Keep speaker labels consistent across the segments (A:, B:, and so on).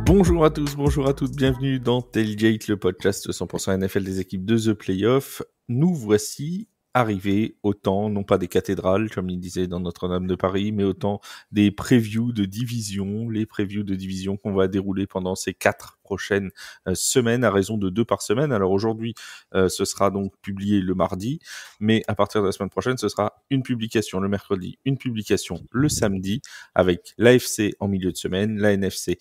A: Bonjour à tous, bonjour à toutes, bienvenue dans Tailgate, le podcast 100% NFL des équipes de The Playoff. Nous voici arrivés au temps, non pas des cathédrales, comme il disait dans Notre-Dame de Paris, mais au temps des previews de division, les previews de division qu'on va dérouler pendant ces 4 prochaines semaines, à raison de 2 par semaine. Alors aujourd'hui, ce sera donc publié le mardi, mais à partir de la semaine prochaine, ce sera une publication le mercredi, une publication le samedi, avec l'AFC en milieu de semaine, la NFC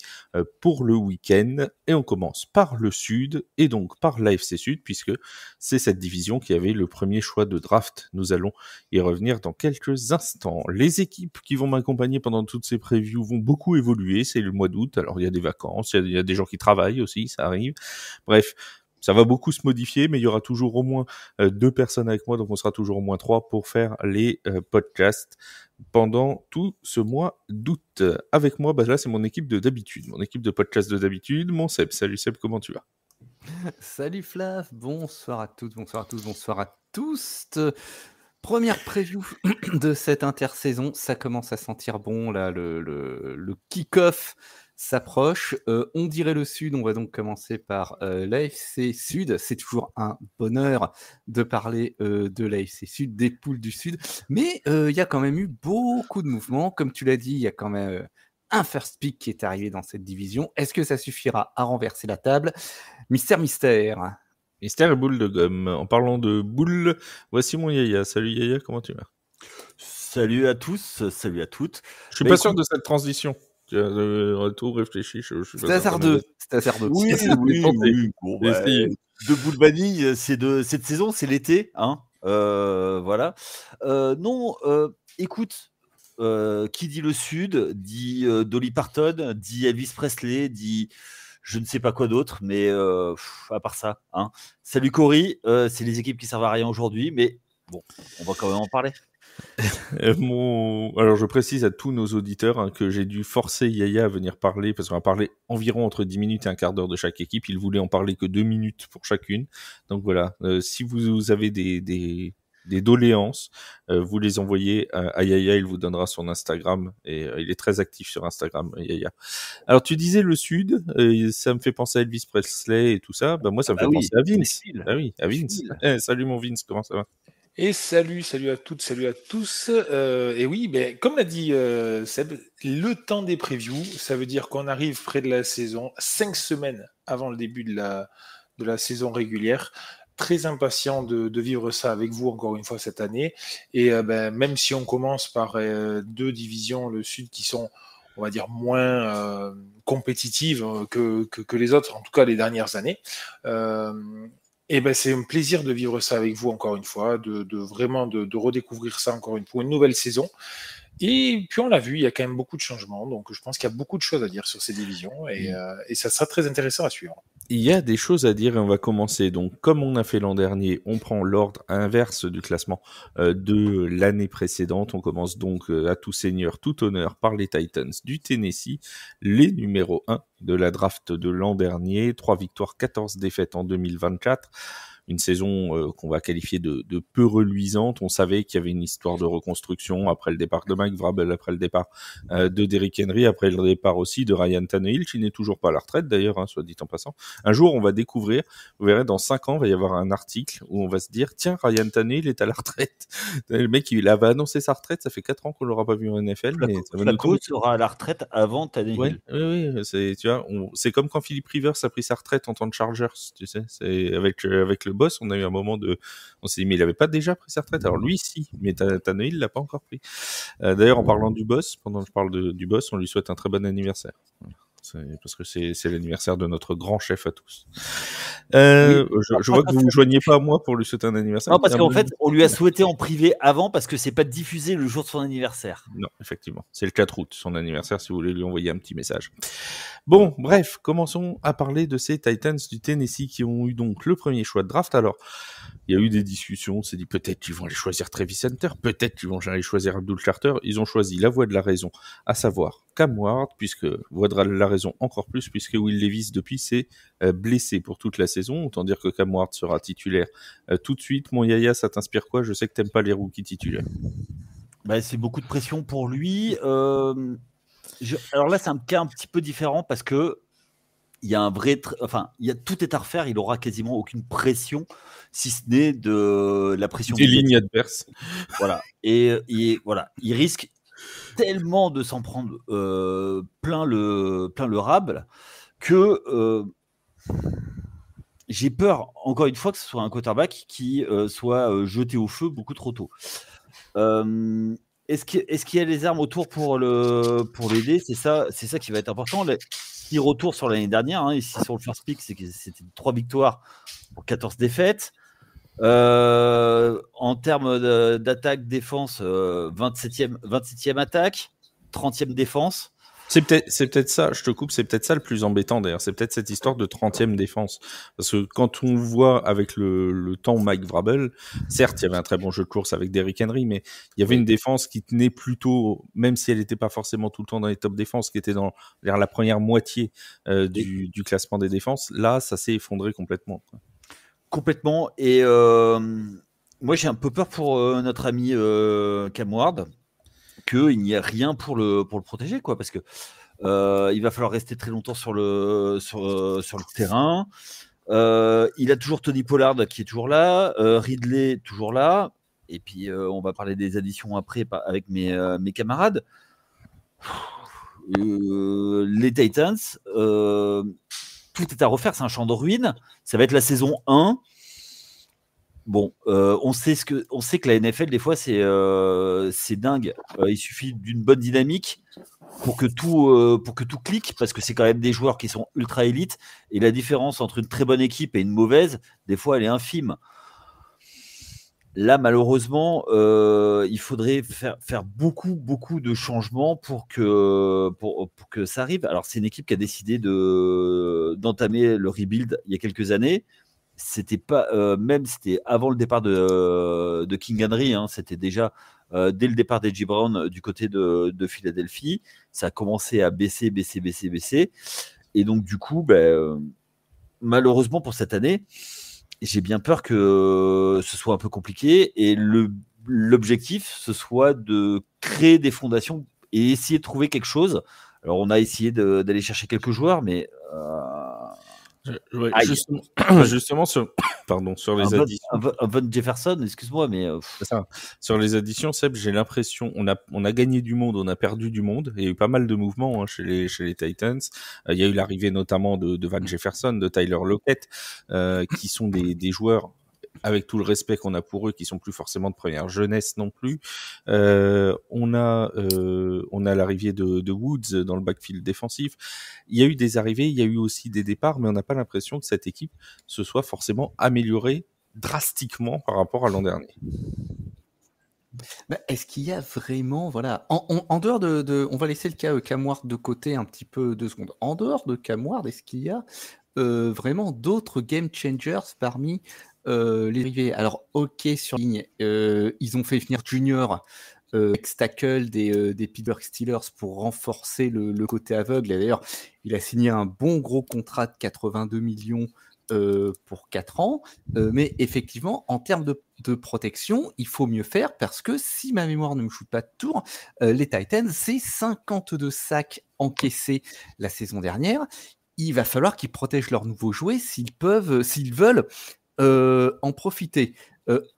A: pour le week-end, et on commence par le Sud, et donc par l'AFC Sud, puisque c'est cette division qui avait le premier choix de draft. Nous allons y revenir dans quelques instants. Les équipes qui vont m'accompagner pendant toutes ces previews vont beaucoup évoluer, c'est le mois d'août, alors il y a des vacances, il y a des gens qui travaillent aussi, ça arrive. Bref, ça va beaucoup se modifier, mais il y aura toujours au moins 2 personnes avec moi, donc on sera toujours au moins 3 pour faire les podcasts pendant tout ce mois d'août. Avec moi, là, c'est mon équipe de d'habitude, mon équipe de podcast de d'habitude, mon Seb. Salut Seb, comment tu vas ?
B: Salut Flav, bonsoir à toutes, bonsoir à tous, bonsoir à tous. Première preview de cette intersaison, ça commence à sentir bon, là, le kick-off s'approche. On dirait le Sud, on va donc commencer par l'AFC Sud. C'est toujours un bonheur de parler de l'AFC Sud, des poules du Sud, mais il y a quand même eu beaucoup de mouvements. Comme tu l'as dit, il y a quand même un first pick qui est arrivé dans cette division. Est-ce que ça suffira à renverser la table ? Mystère.
A: Mystère et boule de gomme. En parlant de boule, voici mon Yaya. Salut Yaya, comment tu vas ?
C: Salut à tous, salut à toutes.
A: Je suis pas sûr de cette transition. Tout réfléchi.
B: C'est hasardeux.
C: Oui. Bon, de boule vanille, cette saison, c'est l'été, hein. Voilà. Écoute, qui dit le Sud, dit Dolly Parton, dit Elvis Presley, dit je ne sais pas quoi d'autre, mais à part ça, hein. Salut Cory, c'est les équipes qui servent à rien aujourd'hui, mais bon, on va quand même en parler.
A: Alors je précise à tous nos auditeurs que j'ai dû forcer Yaya à venir parler, parce qu'on va parler environ entre 10 minutes et un quart d'heure de chaque équipe. Il voulait en parler que 2 minutes pour chacune. Donc voilà, si vous avez des doléances, vous les envoyez à Yaya, il vous donnera son Instagram, et il est très actif sur Instagram, Yaya. Alors tu disais le Sud, ça me fait penser à Elvis Presley et tout ça. Moi ça me fait penser à Vince. Ah oui, à Vince. Salut mon Vince, comment ça va ?
D: Et salut à toutes, salut à tous. Et oui, comme l'a dit Seb, le temps des previews, ça veut dire qu'on arrive près de la saison, 5 semaines avant le début de la saison régulière. Très impatient de vivre ça avec vous encore une fois cette année. Et même si on commence par 2 divisions, le Sud, qui sont, on va dire, moins compétitives que les autres, en tout cas les dernières années, c'est un plaisir de vivre ça avec vous encore une fois, de vraiment de redécouvrir ça encore pour une nouvelle saison. Et puis on l'a vu, il y a quand même beaucoup de changements, donc je pense qu'il y a beaucoup de choses à dire sur ces divisions, et ça sera très intéressant à suivre.
A: Il y a des choses à dire et on va commencer. Donc, comme on a fait l'an dernier, on prend l'ordre inverse du classement de l'année précédente. On commence donc à tout seigneur, tout honneur par les Titans du Tennessee, les numéros 1 de la draft de l'an dernier. 3 victoires, 14 défaites en 2024. Une saison qu'on va qualifier de peu reluisante. On savait qu'il y avait une histoire de reconstruction après le départ de Mike Vrabel, après le départ de Derrick Henry, après le départ aussi de Ryan Tannehill, qui n'est toujours pas à la retraite d'ailleurs, soit dit en passant. Un jour, on va découvrir, vous verrez, dans 5 ans, il va y avoir un article où on va se dire, tiens, Ryan Tannehill est à la retraite. Le mec, il avait annoncé sa retraite, ça fait 4 ans qu'on l'aura pas vu en NFL.
C: Flacco sera à la retraite avant Tannehill.
A: Oui, tu vois, c'est comme quand Philip Rivers a pris sa retraite en tant que Chargers, tu sais, c'est avec le boss, on a eu un moment on s'est dit, mais il avait pas déjà pris sa retraite? Alors lui, si, mais Tannehill l'a pas encore pris. D'ailleurs, en parlant du boss, pendant que je parle du boss, on lui souhaite un très bon anniversaire. Parce que c'est l'anniversaire de notre grand chef à tous. Je vois que vous ne vous joignez pas à moi pour lui souhaiter un anniversaire.
C: Non, parce qu'en fait, on lui a souhaité en privé avant, parce que c'est pas diffusé le jour de son anniversaire.
A: Non, effectivement. C'est le 4 août, son anniversaire, si vous voulez lui envoyer un petit message. Bon, bref, commençons à parler de ces Titans du Tennessee qui ont eu donc le premier choix de draft. Alors, il y a eu des discussions, on s'est dit peut-être qu'ils vont aller choisir Travis Hunter, peut-être qu'ils vont aller choisir Abdul Carter. Ils ont choisi la voie de la raison, à savoir Cam Ward, voie de la raison encore plus, puisque Will Levis, depuis, s'est blessé pour toute la saison. Autant dire que Cam Ward sera titulaire tout de suite. Mon Yaya, ça t'inspire quoi ? Je sais que t'aimes pas les rookies titulaires.
C: C'est beaucoup de pression pour lui. Alors là, c'est un cas un petit peu différent parce que il y a un vrai, tout est à refaire. Il aura quasiment aucune pression, si ce n'est de la pression
A: des lignes adverses.
C: Voilà. Et voilà, il risque tellement de s'en prendre plein le rable que j'ai peur, encore une fois, que ce soit un quarterback qui soit jeté au feu beaucoup trop tôt. Est-ce qu'il y a les armes autour pour l'aider? C'est ça qui va être important. Les 6 retours sur l'année dernière, ici sur le first pick, c'était 3 victoires pour 14 défaites. En termes d'attaque, défense, 27e attaque, 30e défense.
A: C'est peut-être ça, je te coupe, c'est peut-être ça le plus embêtant d'ailleurs, c'est peut-être cette histoire de 30e défense. Parce que quand on voit avec le temps Mike Vrabel, certes, il y avait un très bon jeu de course avec Derrick Henry, mais il y avait une défense qui tenait plutôt, même si elle n'était pas forcément tout le temps dans les top défenses, qui était vers la première moitié du classement des défenses. Là, ça s'est effondré complètement.
C: Complètement. Et moi, j'ai un peu peur pour notre ami Cam Ward, qu'il n'y ait rien pour le protéger, quoi, parce que il va falloir rester très longtemps sur le terrain. Il a toujours Tony Pollard qui est toujours là, Ridley toujours là, et puis on va parler des additions après avec mes camarades. Les Titans, tout est à refaire, c'est un champ de ruines. Ça va être la saison 1. Bon, on sait que la NFL, des fois, c'est dingue. Il suffit d'une bonne dynamique pour que tout clique, parce que c'est quand même des joueurs qui sont ultra élites. Et la différence entre une très bonne équipe et une mauvaise, des fois, elle est infime. Là, malheureusement, il faudrait faire beaucoup de changements pour que ça arrive. Alors, c'est une équipe qui a décidé d'entamer le rebuild il y a quelques années. C'était pas c'était avant le départ de King Henry, c'était déjà dès le départ d'Edgy Brown du côté de Philadelphie. Ça a commencé à baisser, et donc du coup, malheureusement pour cette année, j'ai bien peur que ce soit un peu compliqué, et l'objectif, ce soit de créer des fondations et essayer de trouver quelque chose. Alors on a essayé d'aller chercher quelques joueurs, mais
A: Ouais, justement sur les additions.
C: Von Jefferson, excuse-moi, mais
A: ça. Sur les additions, Seb, j'ai l'impression on a gagné du monde, on a perdu du monde. Il y a eu pas mal de mouvements chez les Titans. Il y a eu l'arrivée notamment de Van Jefferson, de Tyler Lockett, qui sont des joueurs, avec tout le respect qu'on a pour eux, qui sont plus forcément de première jeunesse non plus. On a l'arrivée de Woods dans le backfield défensif. Il y a eu des arrivées, il y a eu aussi des départs, mais on n'a pas l'impression que cette équipe se soit forcément améliorée drastiquement par rapport à l'an dernier.
B: Est-ce qu'il y a vraiment, voilà, en dehors de, on va laisser le cas Cam Ward de côté un petit peu 2 secondes. En dehors de Cam Ward, est-ce qu'il y a vraiment d'autres game changers parmi les arrivées? Alors, ok, sur ligne, ils ont fait venir Junior, ex-tackle des Pittsburgh Steelers, pour renforcer le côté aveugle. Et d'ailleurs, il a signé un bon gros contrat de 82 millions pour 4 ans. Mais effectivement, en termes de protection, il faut mieux faire, parce que si ma mémoire ne me shoot pas de tour, les Titans, c'est 52 sacs encaissés la saison dernière. Il va falloir qu'ils protègent leurs nouveaux jouets s'ils veulent en profiter.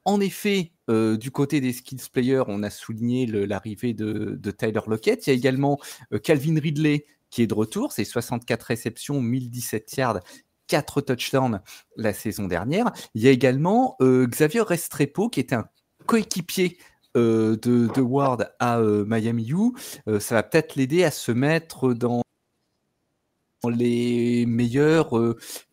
B: En effet, du côté des skills players, on a souligné l'arrivée de Tyler Lockett. Il y a également Calvin Ridley qui est de retour. C'est 64 réceptions, 1017 yards, 4 touchdowns la saison dernière. Il y a également Xavier Restrepo, qui était un coéquipier de Ward à Miami U. Ça va peut-être l'aider à se mettre dans les meilleures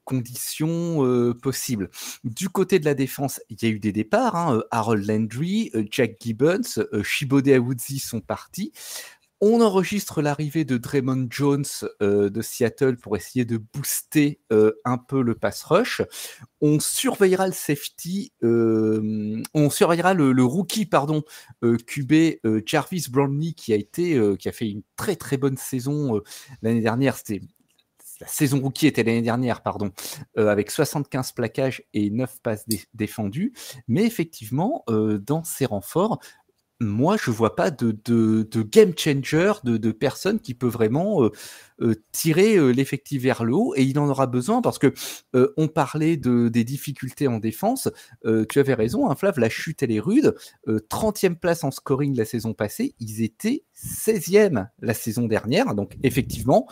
B: conditions possibles. Du côté de la défense, il y a eu des départs. Harold Landry, Jack Gibbons, Chibode Awuzie sont partis. On enregistre l'arrivée de Draymond Jones de Seattle pour essayer de booster un peu le pass rush. On surveillera le safety, on surveillera le rookie, QB Jarvis Brownlee, qui a fait une très très bonne saison l'année dernière. La saison rookie était l'année dernière, avec 75 plaquages et 9 passes défendues. Mais effectivement, dans ces renforts, moi, je vois pas de game changer, de personne qui peut vraiment tirer l'effectif vers le haut, et il en aura besoin parce que on parlait des difficultés en défense. Tu avais raison, hein, Flav, la chute elle est rude. 30e place en scoring la saison passée, ils étaient 16e la saison dernière, donc effectivement,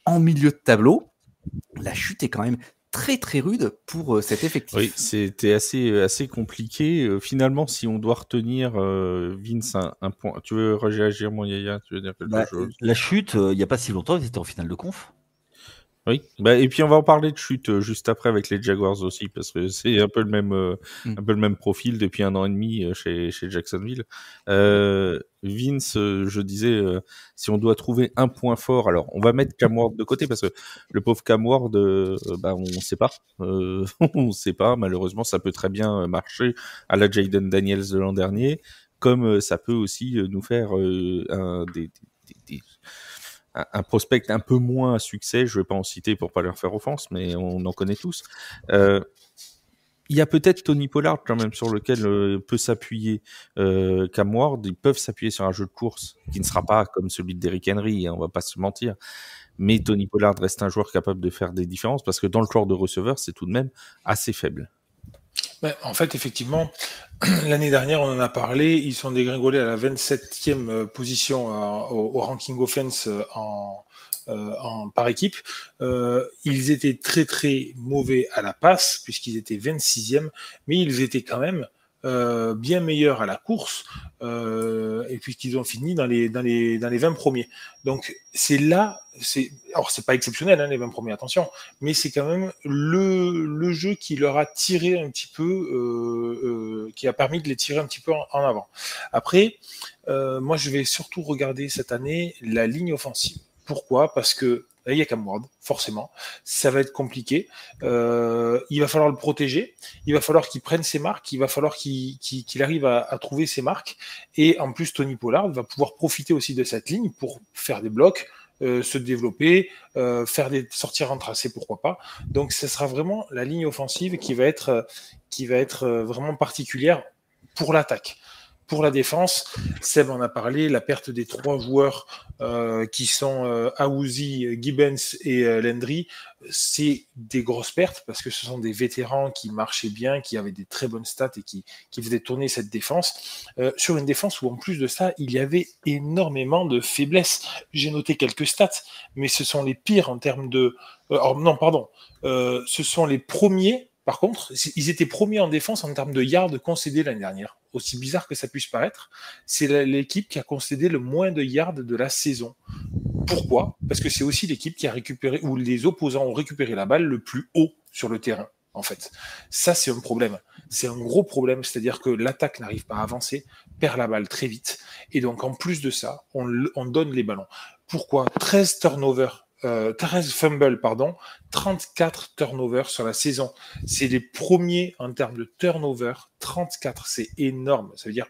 B: en milieu de tableau, la chute est quand même très très rude pour cet effectif.
A: Oui, c'était assez compliqué. Finalement, si on doit retenir Vince un point, tu veux réagir, mon Yaya, tu veux dire quelque chose?
C: La chute, il n'y a pas si longtemps, ils étaient en finale de conf.
A: Oui, et puis on va en parler de chute juste après avec les Jaguars aussi, parce que c'est un peu le même profil depuis 1 an et demi chez Jacksonville. Vince, je disais, si on doit trouver un point fort, alors on va mettre Cam Ward de côté, parce que le pauvre Cam Ward, on sait pas. On sait pas, malheureusement, ça peut très bien marcher à la Jayden Daniels de l'an dernier, comme ça peut aussi nous faire un prospect un peu moins à succès, je ne vais pas en citer pour pas leur faire offense, mais on en connaît tous. Il y a peut-être Tony Pollard quand même sur lequel peut s'appuyer Cam Ward. Ils peuvent s'appuyer sur un jeu de course qui ne sera pas comme celui de Derrick Henry, hein, on va pas se mentir. Mais Tony Pollard reste un joueur capable de faire des différences parce que dans le corps de receveurs, c'est tout de même assez faible.
D: En fait, effectivement, l'année dernière, on en a parlé, ils sont dégringolés à la 27e position au ranking offense par équipe. Ils étaient très très mauvais à la passe, puisqu'ils étaient 26e, mais ils étaient quand même bien meilleurs à la course, et puisqu'ils ont fini dans les 20 premiers. Donc c'est là, alors c'est pas exceptionnel, hein, les 20 premiers, attention, mais c'est quand même le jeu qui leur a tiré un petit peu, qui a permis de les tirer un petit peu en avant. Après, moi je vais surtout regarder cette année la ligne offensive. Pourquoi ? Parce que là, il y a Cam Ward, forcément. Ça va être compliqué. Il va falloir le protéger. Il va falloir qu'il prenne ses marques. Il va falloir qu'il arrive à trouver ses marques. Et en plus, Tony Pollard va pouvoir profiter aussi de cette ligne pour faire des blocs, se développer, faire des sorties en tracé, pourquoi pas. Donc, ce sera vraiment la ligne offensive qui va être vraiment particulière pour l'attaque. Pour la défense, Seb en a parlé, la perte des 3 joueurs qui sont Awuzie, Gibbons et Landry, c'est des grosses pertes parce que ce sont des vétérans qui marchaient bien, qui avaient des très bonnes stats et qui faisaient tourner cette défense. Sur une défense où en plus de ça, il y avait énormément de faiblesses. J'ai noté quelques stats, mais ce sont les pires en termes de... ce sont les premiers. Par contre, ils étaient premiers en défense en termes de yards concédés l'année dernière. Aussi bizarre que ça puisse paraître, c'est l'équipe qui a concédé le moins de yards de la saison. Pourquoi ? Parce que c'est aussi l'équipe qui a récupéré, où les opposants ont récupéré la balle le plus haut sur le terrain, en fait. Ça, c'est un problème. C'est un gros problème, c'est-à-dire que l'attaque n'arrive pas à avancer, perd la balle très vite, et donc en plus de ça, on donne les ballons. Pourquoi ? 13 turnovers. 13 fumbles, 34 turnovers sur la saison. C'est les premiers en termes de turnover. 34, c'est énorme. Ça veut dire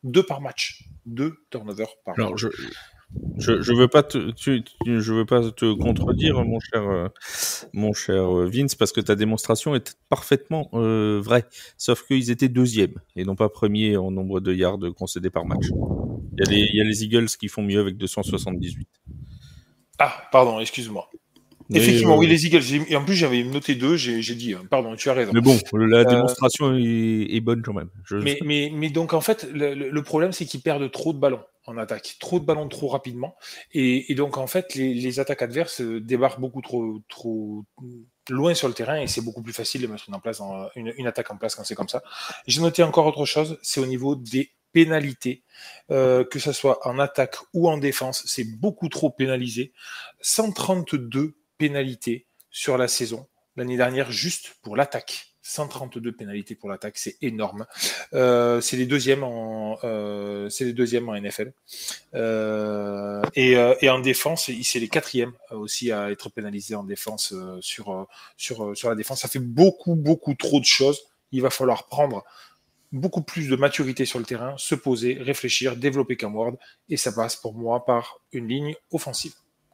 D: 2 par match. 2 turnovers par match.
A: Je veux pas te contredire, mon cher Vince, parce que ta démonstration est parfaitement vraie. Sauf qu'ils étaient 2e et non pas 1er en nombre de yards concédés par match. Il y a les Eagles qui font mieux avec 278.
D: Ah, pardon, excuse-moi. Effectivement, oui, les Eagles. Et en plus, j'avais noté 2, j'ai dit, pardon, tu as raison.
A: Mais bon, la démonstration est bonne quand même.
D: Mais donc, en fait, le problème, c'est qu'ils perdent trop de ballons en attaque. Trop de ballons trop rapidement. Et donc, en fait, les attaques adverses débarquent beaucoup trop loin sur le terrain et c'est beaucoup plus facile de mettre une attaque en place quand c'est comme ça. J'ai noté encore autre chose, c'est au niveau des pénalités, que ce soit en attaque ou en défense, c'est beaucoup trop pénalisé. 132 pénalités sur la saison, l'année dernière, juste pour l'attaque. 132 pénalités pour l'attaque, c'est énorme. C'est les deuxièmes en NFL. Et en défense, c'est les 4e aussi à être pénalisés en défense sur la défense. Ça fait beaucoup trop de choses. Il va falloir prendre beaucoup plus de maturité sur le terrain, se poser, réfléchir, développer Cam Ward, et ça passe pour moi par une ligne offensive.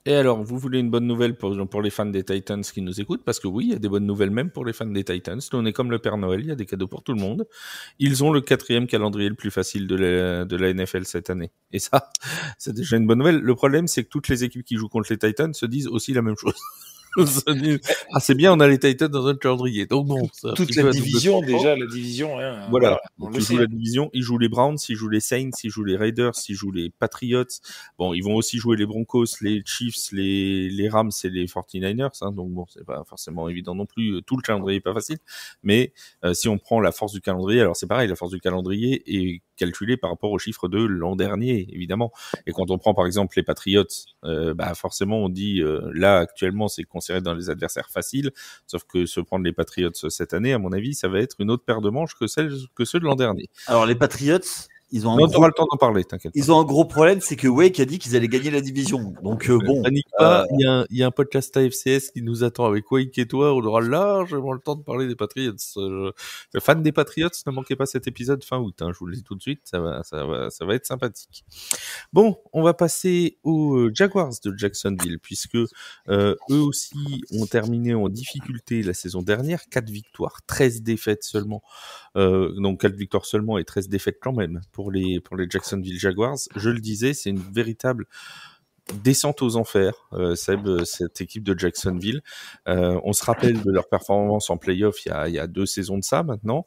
A: Et alors, vous voulez une bonne nouvelle pour les fans des Titans qui nous écoutent? Parce que oui, il y a des bonnes nouvelles même pour les fans des Titans. Nous, on est comme le Père Noël, il y a des cadeaux pour tout le monde. Ils ont le 4e calendrier le plus facile de la NFL cette année. Et ça, c'est déjà une bonne nouvelle. Le problème, c'est que toutes les équipes qui jouent contre les Titans se disent aussi la même chose. Ah, c'est bien, on a les Titans dans notre calendrier. Donc bon,
D: toute la division, déjà, la division. Hein,
A: voilà.
D: Ils
A: jouent la division, ils jouent les Browns, ils jouent les Saints, ils jouent les Raiders, ils jouent les Patriots. Bon, ils vont aussi jouer les Broncos, les Chiefs, les Rams et les 49ers. Hein, donc bon, c'est pas forcément évident non plus. Tout le calendrier est pas facile. Mais si on prend la force du calendrier, alors c'est pareil, la force du calendrier est calculée par rapport aux chiffres de l'an dernier, évidemment. Et quand on prend par exemple les Patriots, forcément on dit là actuellement c'est considéré dans les adversaires faciles, sauf que se prendre les Patriots cette année, à mon avis, ça va être une autre paire de manches que ceux de l'an dernier.
C: Alors les Patriots, ils ont
A: on aura le temps d'en parler, t'inquiète.
C: Ils ont un gros problème, c'est que Wake a dit qu'ils allaient gagner la division. Donc bon.
A: Panique pas, il y a un podcast AFCS qui nous attend avec Wake et toi, on aura largement le temps de parler des Patriots. Fan des Patriots, ne manquez pas cet épisode fin août, hein, je vous le dis tout de suite, ça va être sympathique. Bon, on va passer aux Jaguars de Jacksonville, puisque eux aussi ont terminé en difficulté la saison dernière, 4 victoires, 13 défaites seulement. Donc 4 victoires seulement et 13 défaites quand même pour les Jacksonville Jaguars. Je le disais, c'est une véritable descente aux enfers, Seb, cette équipe de Jacksonville. On se rappelle de leur performance en play-off il y a 2 saisons de ça maintenant.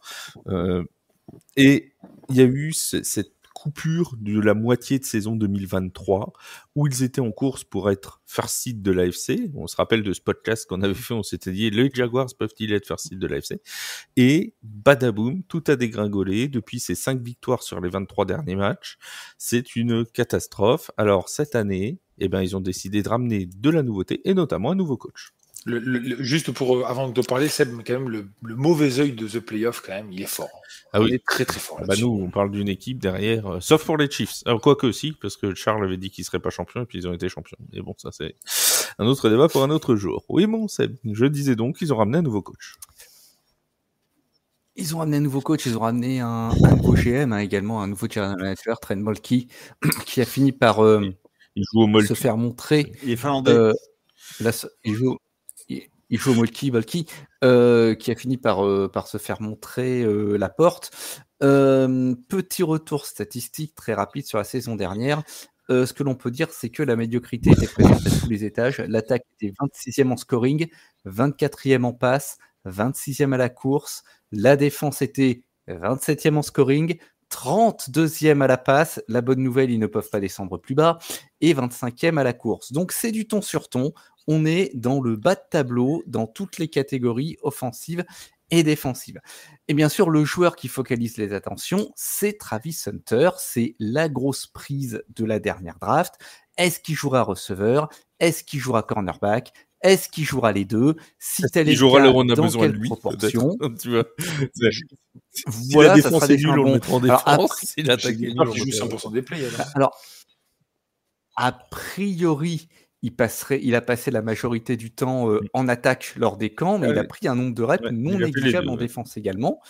A: Et il y a eu cette coupure de la moitié de saison 2023 où ils étaient en course pour être first seed de l'AFC. On se rappelle de ce podcast qu'on avait fait, on s'était dit les Jaguars peuvent-ils être first seed de l'AFC? Et badaboum, tout a dégringolé depuis ces 5 victoires sur les 23 derniers matchs. C'est une catastrophe. Alors cette année, ils ont décidé de ramener de la nouveauté et notamment un nouveau coach.
D: Juste pour avant de parler, Seb, quand même le mauvais œil de The Playoff, quand même, il est fort.
A: Ah oui,
D: il est très très fort.
A: Nous, on parle d'une équipe derrière, sauf pour les Chiefs. Alors, quoique aussi, parce que Charles avait dit qu'ils seraient pas champions et puis ils ont été champions. Mais bon, ça c'est un autre débat pour un autre jour. Oui, bon, Seb, je disais donc qu'ils ont ramené un nouveau coach.
B: Ils ont ramené un nouveau coach, ils ont ramené un nouveau GM, également un nouveau general manager, Trent Baalke, qui a fini par
A: il joue au
B: se faire montrer.
C: Il est finlandais.
B: Il joue au Baalke, qui a fini par se faire montrer la porte. Petit retour statistique très rapide sur la saison dernière. Ce que l'on peut dire, c'est que la médiocrité était présente à tous les étages. L'attaque était 26e en scoring, 24e en passe, 26e à la course. La défense était 27e en scoring, 32e à la passe. La bonne nouvelle, ils ne peuvent pas descendre plus bas. Et 25e à la course. Donc, c'est du ton sur ton. On est dans le bas de tableau, dans toutes les catégories offensives et défensives. Et bien sûr, le joueur qui focalise les attentions, c'est Travis Hunter. C'est la grosse prise de la dernière draft. Est-ce qu'il jouera receveur? Est-ce qu'il jouera cornerback? Est-ce qu'il jouera les deux? Si tel est le cas, dans quelle proportion?
A: Tu vois,
B: voilà,
A: si
B: ça sera déjà
A: nul, on le
B: bon.
A: mettra en défense. Si l'attaque est nulle, on
D: joue 100% des plays.
B: Alors, a priori, il a passé la majorité du temps en attaque lors des camps, mais il a pris un nombre de reps non négligeable en défense également.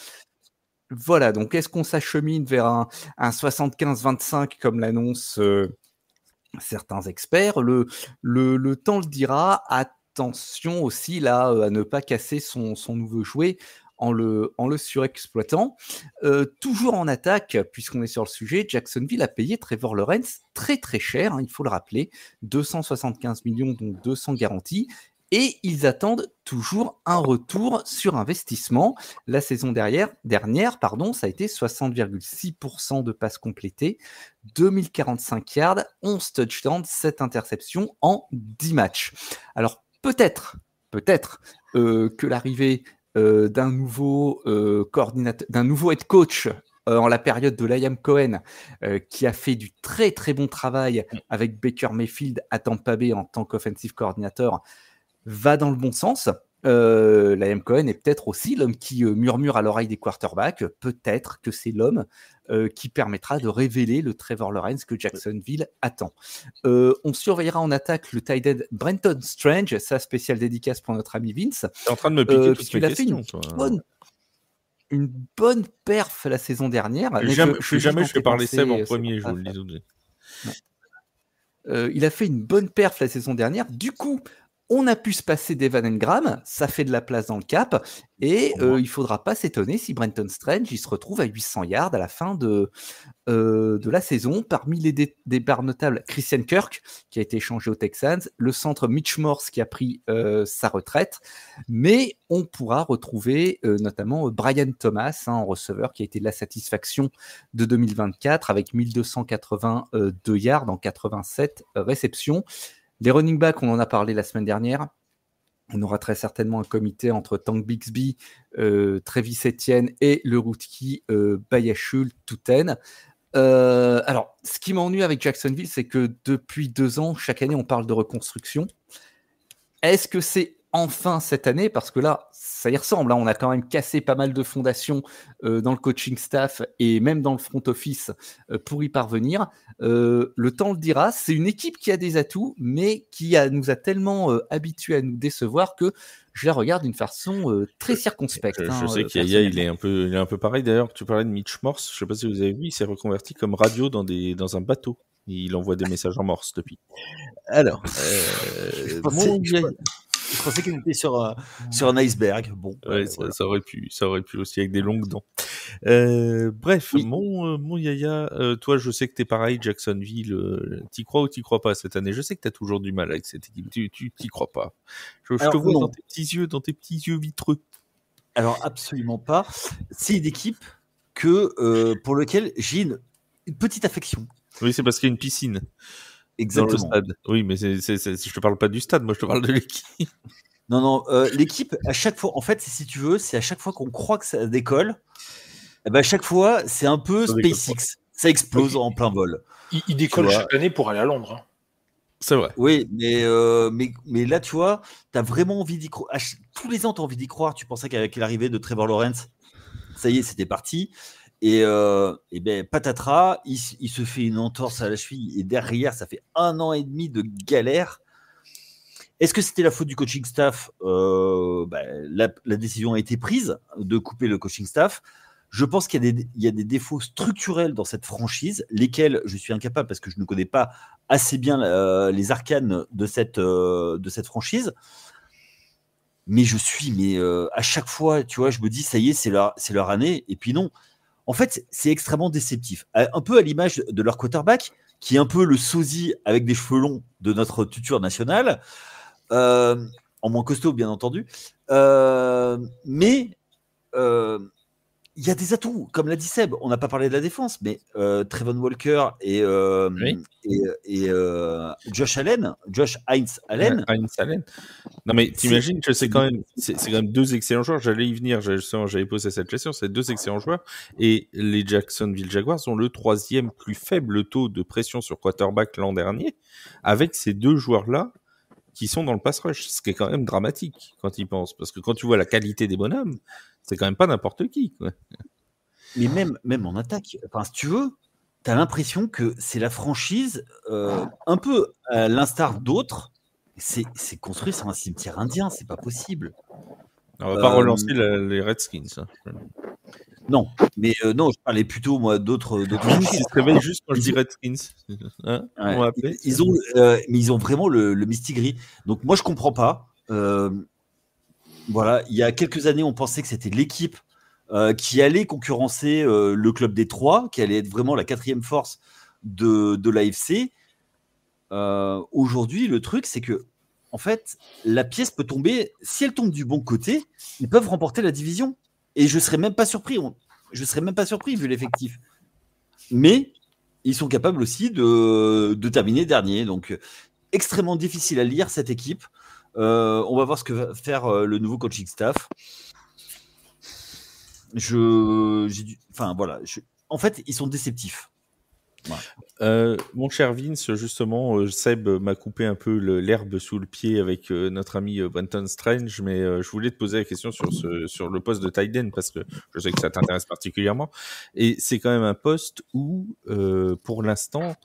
B: Voilà, donc est-ce qu'on s'achemine vers un 75-25 comme l'annoncent certains experts? Le temps le dira. Attention aussi là à ne pas casser son nouveau jouet en le surexploitant. Toujours en attaque, puisqu'on est sur le sujet, Jacksonville a payé Trevor Lawrence très très cher, il faut le rappeler, 275 millions, dont 200 garantis, et ils attendent toujours un retour sur investissement. La saison dernière, ça a été 60,6% de passes complétées, 2045 yards, 11 touchdowns, 7 interceptions en 10 matchs. Alors peut-être que l'arrivée d'un nouveau coordinateur, d'un nouveau head coach en la période de Liam Cohen, qui a fait du très très bon travail avec Baker Mayfield à Tampa Bay en tant qu'offensive coordinator, va dans le bon sens. Liam Cohen est peut-être aussi l'homme qui murmure à l'oreille des quarterbacks. Peut-être que c'est l'homme qui permettra de révéler le Trevor Lawrence que Jacksonville attend. On surveillera en attaque le tight end Brenton Strange, sa spéciale dédicace pour notre ami Vince.
A: T'es en train de me piquer toutes mes questions.
B: Une bonne perf la saison dernière.
A: Jamais je fais parler Seb en premier, je vous le dis.
B: Il a fait une bonne perf la saison dernière. Du coup, on a pu se passer d'Evan Engram, ça fait de la place dans le cap, et il ne faudra pas s'étonner si Brenton Strange il se retrouve à 800 yards à la fin de la saison. Parmi les départs notables, Christian Kirk, qui a été échangé aux Texans, le centre Mitch Morse, qui a pris sa retraite, mais on pourra retrouver notamment Brian Thomas, en receveur, qui a été de la satisfaction de 2024, avec 1282 yards en 87 réceptions. Les running backs, on en a parlé la semaine dernière. On aura très certainement un comité entre Tank Bixby, Travis Etienne et le rookie Bayashul Touten. Alors, ce qui m'ennuie avec Jacksonville, c'est que depuis 2 ans, chaque année, on parle de reconstruction. Est-ce que c'est enfin cette année? Parce que là, ça y ressemble. On a quand même cassé pas mal de fondations dans le coaching staff et même dans le front office pour y parvenir. Le temps le dira. C'est une équipe qui a des atouts, mais qui nous a tellement habitués à nous décevoir que je la regarde d'une façon très circonspecte.
A: Je sais qu'Yaya, il est un peu pareil. D'ailleurs, tu parlais de Mitch Morse. Je ne sais pas si vous avez vu, il s'est reconverti comme radio dans un bateau. Il envoie des messages en morse depuis. Alors,
C: je pensais qu'il était sur un iceberg. Bon,
A: ouais, voilà. ça aurait pu aussi avec des longues dents. Bref, oui. Mon Yaya, toi, je sais que t'es pareil, Jacksonville. T'y crois ou t'y crois pas cette année? Je sais que t'as toujours du mal avec cette équipe. Tu t'y crois pas. Je te vois dans tes petits yeux vitreux.
C: Alors absolument pas. C'est une équipe pour laquelle j'ai une petite affection.
A: Oui, c'est parce qu'il y a une piscine.
C: Exactement.
A: Dans le stade. Oui, mais je te parle pas du stade, moi je te parle de l'équipe.
C: Non, l'équipe, à chaque fois, en fait, si tu veux, c'est à chaque fois qu'on croit que ça décolle, à chaque fois, c'est un peu SpaceX. Ça explose en plein vol.
D: Il décolle chaque année pour aller à Londres. Hein.
A: C'est vrai.
C: Oui, mais là, tu vois, tu as vraiment envie d'y croire. Tous les ans, tu as envie d'y croire. Tu pensais qu'avec l'arrivée de Trevor Lawrence, ça y est, c'était parti. Et ben patatras, il se fait une entorse à la cheville et derrière, ça fait 1 an et demi de galère. Est-ce que c'était la faute du coaching staff? La décision a été prise de couper le coaching staff. Je pense qu'il y a des défauts structurels dans cette franchise, lesquels je suis incapable parce que je ne connais pas assez bien les arcanes de cette franchise. Mais à chaque fois, tu vois, je me dis, ça y est, c'est leur année. Et puis non. En fait, c'est extrêmement déceptif. Un peu à l'image de leur quarterback, qui est un peu le sosie avec des cheveux longs de notre tuteur national, en moins costaud, bien entendu. Mais il y a des atouts, comme l'a dit Seb. On n'a pas parlé de la défense, mais Trevon Walker et Josh Hines Allen.
A: Non, mais t'imagines que c'est quand même 2 excellents joueurs. J'allais y venir, j'avais posé cette question. C'est 2 excellents joueurs. Et les Jacksonville Jaguars ont le 3e plus faible taux de pression sur quarterback l'an dernier, avec ces 2 joueurs-là qui sont dans le pass rush, ce qui est quand même dramatique quand ils pensent. Parce que quand tu vois la qualité des bonhommes, c'est quand même pas n'importe qui, quoi.
C: Mais même en attaque, enfin, si tu veux, tu as l'impression que c'est la franchise, un peu à l'instar d'autres, c'est construit sur un cimetière indien, c'est pas possible.
A: On va pas relancer les Redskins. Hein.
C: Non, mais non, je parlais plutôt moi d'autres
A: franchises. Ils se réveillent juste quand je dis Redskins. Hein,
C: ouais. Ils ont vraiment le mistigris. Donc moi je comprends pas. Voilà, il y a quelques années, on pensait que c'était l'équipe qui allait concurrencer le club des 3, qui allait être vraiment la 4e force de l'AFC. Aujourd'hui, le truc, c'est que en fait, la pièce peut tomber. Si elle tombe du bon côté, ils peuvent remporter la division. Et je ne serais même pas surpris. Vu l'effectif. Mais ils sont capables aussi de terminer dernier. Donc, extrêmement difficile à lire cette équipe. On va voir ce que va faire le nouveau coaching staff. En fait, ils sont déceptifs.
A: Ouais. Mon cher Vince, justement, Seb m'a coupé un peu l'herbe sous le pied avec notre ami Brenton Strange, mais je voulais te poser la question sur le poste de tight end parce que je sais que ça t'intéresse particulièrement. Et c'est quand même un poste où, pour l'instant,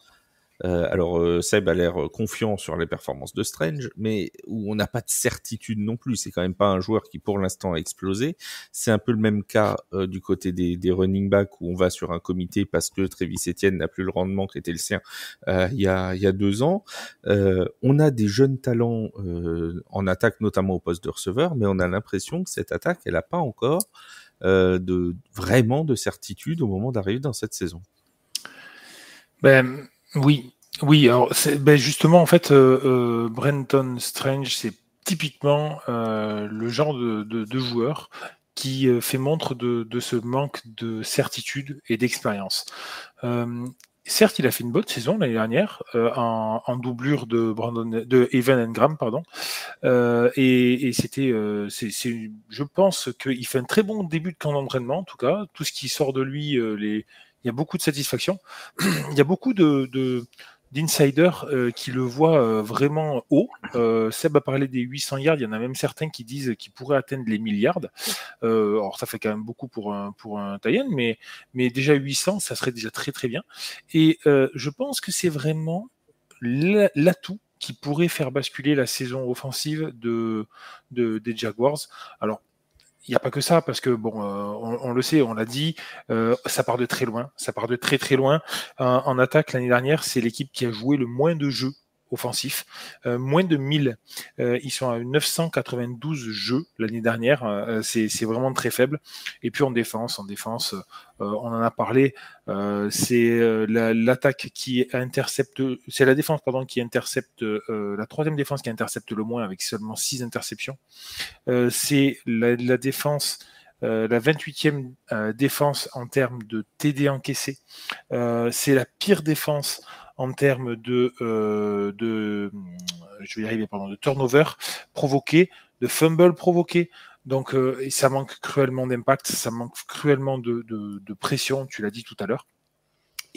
A: Alors, Seb a l'air confiant sur les performances de Strange, mais où on n'a pas de certitude non plus. C'est quand même pas un joueur qui, pour l'instant, a explosé. C'est un peu le même cas du côté des running backs, où on va sur un comité parce que Travis Etienne n'a plus le rendement qui était le sien il y a 2 ans. On a des jeunes talents en attaque, notamment au poste de receveur, mais on a l'impression que cette attaque, elle n'a pas encore vraiment de certitude au moment d'arriver dans cette saison.
D: Ben, oui. Alors, justement, en fait, Brenton Strange, c'est typiquement le genre de joueur qui fait montre de ce manque de certitude et d'expérience. Certes, il a fait une bonne saison l'année dernière en doublure de Evan Engram, pardon. Et c'était, je pense qu'il fait un très bon début de camp d'entraînement. En tout cas, tout ce qui sort de lui, il y a beaucoup de satisfaction. Il y a beaucoup d'insiders qui le voient vraiment haut. Seb a parlé des 800 yards, il y en a même certains qui disent qu'il pourrait atteindre les milliards. Alors ça fait quand même beaucoup pour un tie-in, mais déjà 800, ça serait déjà très très bien. Et je pense que c'est vraiment l'atout qui pourrait faire basculer la saison offensive des Jaguars. Alors, il n'y a pas que ça, parce que bon, on le sait, on l'a dit, ça part de très loin. Ça part de très très loin. En attaque, l'année dernière, c'est l'équipe qui a joué le moins de jeux offensifs, moins de 1000. Ils sont à 992 jeux l'année dernière. C'est vraiment très faible. Et puis en défense, on en a parlé. C'est l'attaque qui intercepte. C'est la défense, pardon, qui intercepte. La troisième défense qui intercepte le moins avec seulement 6 interceptions. C'est la défense. La 28e défense en termes de TD encaissés. C'est la pire défense en termes de turnover provoqué, de fumble provoqué. Donc ça manque cruellement d'impact, ça manque cruellement de pression, tu l'as dit tout à l'heure.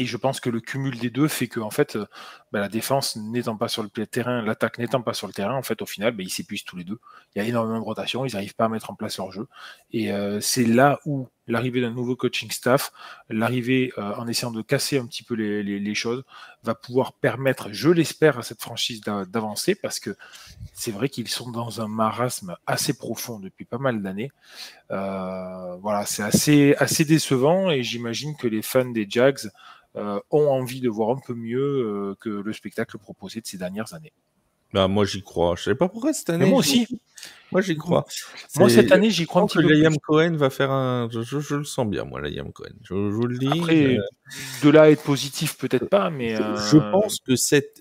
D: Et je pense que le cumul des deux fait que en fait, la défense n'étant pas sur le terrain, l'attaque n'étant pas sur le terrain, en fait, au final, ils s'épuisent tous les deux. Il y a énormément de rotation, ils n'arrivent pas à mettre en place leur jeu. Et c'est là où l'arrivée d'un nouveau coaching staff, l'arrivée en essayant de casser un petit peu les choses, va pouvoir permettre, je l'espère, à cette franchise d'avancer, parce que c'est vrai qu'ils sont dans un marasme assez profond depuis pas mal d'années. Voilà, c'est assez décevant, et j'imagine que les fans des Jags ont envie de voir un peu mieux que le spectacle proposé de ces dernières années.
A: Moi, j'y crois. Je sais pas pourquoi cette année.
D: Mais moi aussi.
A: Moi, j'y crois.
D: Moi, cette année, j'y crois un petit peu
A: Liam
D: plus.
A: Cohen va faire un... Je le sens bien, moi, Liam Cohen. Je vous le dis.
D: Après, de là à être positif, peut-être pas, mais...
A: Je pense que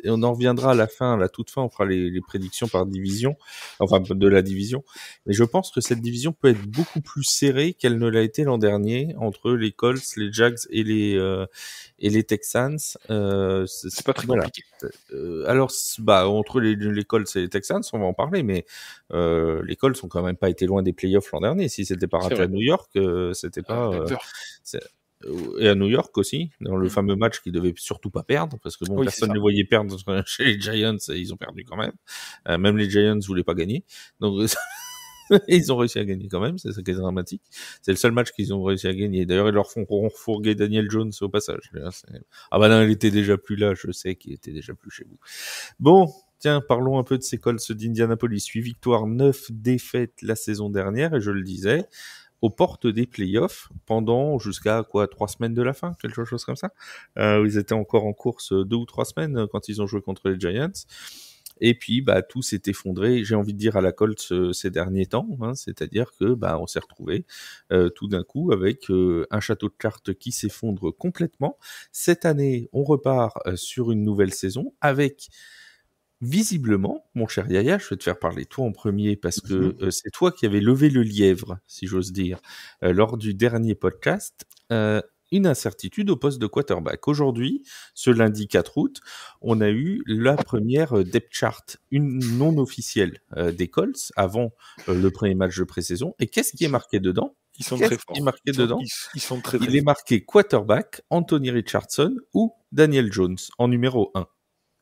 A: on en reviendra à la fin, à la toute fin, on fera les prédictions par division, enfin, de la division. Mais je pense que cette division peut être beaucoup plus serrée qu'elle ne l'a été l'an dernier, entre les Colts, les Jags et les Texans.
D: C'est pas très compliqué.
A: Alors, entre les Colts et les Texans, on va en parler, mais les Colts ont quand même pas été loin des playoffs l'an dernier. Si c'était pas raté à New York, c'était pas... et à New York aussi, dans le fameux match qu'ils devaient surtout pas perdre, parce que personne ne les voyait perdre chez les Giants, et ils ont perdu quand même. Même les Giants voulaient pas gagner. Donc, ils ont réussi à gagner quand même, c'est ça qui est dramatique. C'est le seul match qu'ils ont réussi à gagner. D'ailleurs, ils leur font refourguer Daniel Jones au passage. Ah bah non, il était déjà plus là, je sais qu'il était déjà plus chez vous. Bon, tiens, parlons un peu de ces Colts d'Indianapolis. 8 victoires, 9 défaites la saison dernière, et je le disais, aux portes des playoffs pendant jusqu'à 3 semaines de la fin, quelque chose comme ça. Ils étaient encore en course 2 ou 3 semaines quand ils ont joué contre les Giants. Et puis, tout s'est effondré, j'ai envie de dire, à la Colts ces derniers temps, hein, c'est-à-dire que on s'est retrouvé tout d'un coup avec un château de cartes qui s'effondre complètement. Cette année, on repart sur une nouvelle saison avec... Visiblement, mon cher Yaya, je vais te faire parler toi en premier parce que c'est toi qui avais levé le lièvre, si j'ose dire, lors du dernier podcast, une incertitude au poste de quarterback. Aujourd'hui, ce lundi 4 août, on a eu la première depth chart, une non officielle des Colts avant le premier match de pré-saison. Et qu'est-ce qui est marqué dedans?
D: Ils sont très forts.
A: Ils sont très Il est marqué quarterback, Anthony Richardson ou Daniel Jones en numéro 1.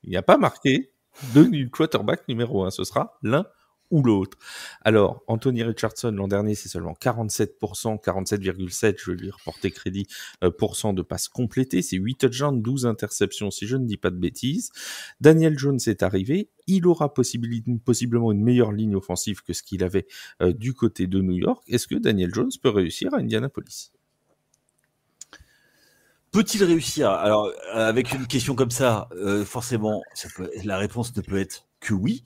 A: Il n'y a pas marqué de quarterback numéro 1, ce sera l'un ou l'autre. Alors, Anthony Richardson, l'an dernier, c'est seulement 47%, 47,7%, je vais lui reporter crédit, % de passes complétées. C'est 8 touchdowns, 12 interceptions, si je ne dis pas de bêtises. Daniel Jones est arrivé. Il aura possiblement une meilleure ligne offensive que ce qu'il avait du côté de New York. Est-ce que Daniel Jones peut réussir à Indianapolis?
C: Peut-il réussir? Alors, avec une question comme ça, forcément, la réponse ne peut être que oui.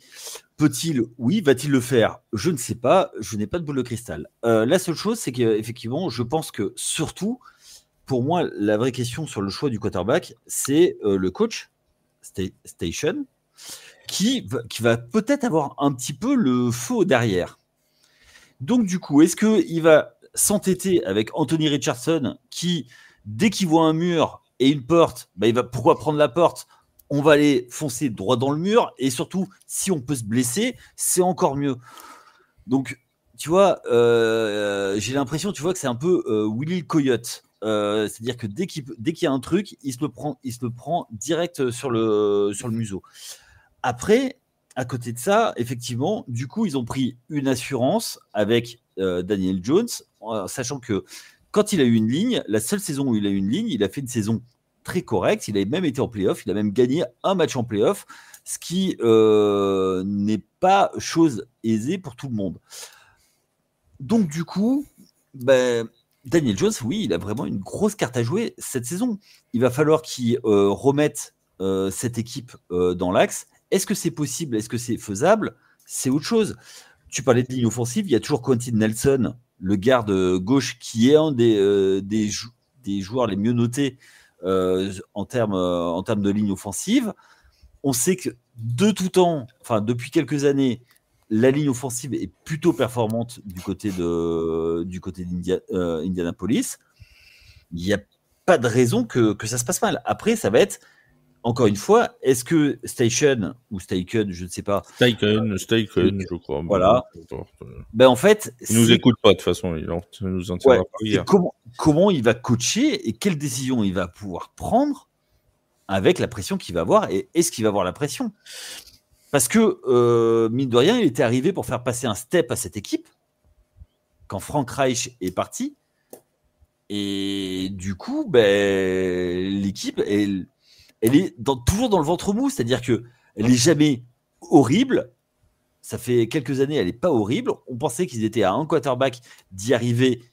C: Peut-il? Oui. Va-t-il le faire? Je ne sais pas. Je n'ai pas de boule de cristal. La seule chose, c'est qu'effectivement, je pense que surtout, pour moi, la vraie question sur le choix du quarterback, c'est le coach, Station, qui va peut-être avoir un petit peu le feu derrière. Donc, du coup, est-ce qu'il va s'entêter avec Anthony Richardson qui, dès qu'il voit un mur et une porte, il va pourquoi prendre la porte? On va aller foncer droit dans le mur, et surtout, si on peut se blesser, c'est encore mieux. Donc, tu vois, j'ai l'impression, tu vois, que c'est un peu Willy le Coyote. C'est-à-dire que dès qu'il y a un truc, il se le prend direct sur le museau. Après, à côté de ça, effectivement, du coup, ils ont pris une assurance avec Daniel Jones, sachant que quand il a eu une ligne, la seule saison où il a eu une ligne, il a fait une saison très correcte. Il a même été en playoff, il a même gagné un match en playoff, ce qui n'est pas chose aisée pour tout le monde. Donc, du coup, Daniel Jones, oui, il a vraiment une grosse carte à jouer cette saison. Il va falloir qu'il remette cette équipe dans l'axe. Est-ce que c'est possible? Est-ce que c'est faisable? C'est autre chose. Tu parlais de ligne offensive, il y a toujours Quentin Nelson, le garde gauche, qui est un des joueurs les mieux notés en termes de ligne offensive. On sait que de tout temps, enfin depuis quelques années, la ligne offensive est plutôt performante du côté d'Indianapolis. Il n'y a pas de raison que ça se passe mal. Après, ça va être, encore une fois, est-ce que Station ou Steichen, je ne sais pas.
A: Steichen, je crois.
C: Voilà. En fait,
A: il nous écoute pas de toute façon. Il nous en tiendra pas hier.
C: Comment il va coacher et quelles décisions il va pouvoir prendre avec la pression qu'il va avoir, et est-ce qu'il va avoir la pression? Parce que, mine de rien, il était arrivé pour faire passer un step à cette équipe quand Frank Reich est parti. Et du coup, l'équipe, elle est toujours dans le ventre mou. C'est-à-dire qu'elle n'est jamais horrible. Ça fait quelques années, elle n'est pas horrible. On pensait qu'ils étaient à un quarterback d'y arriver.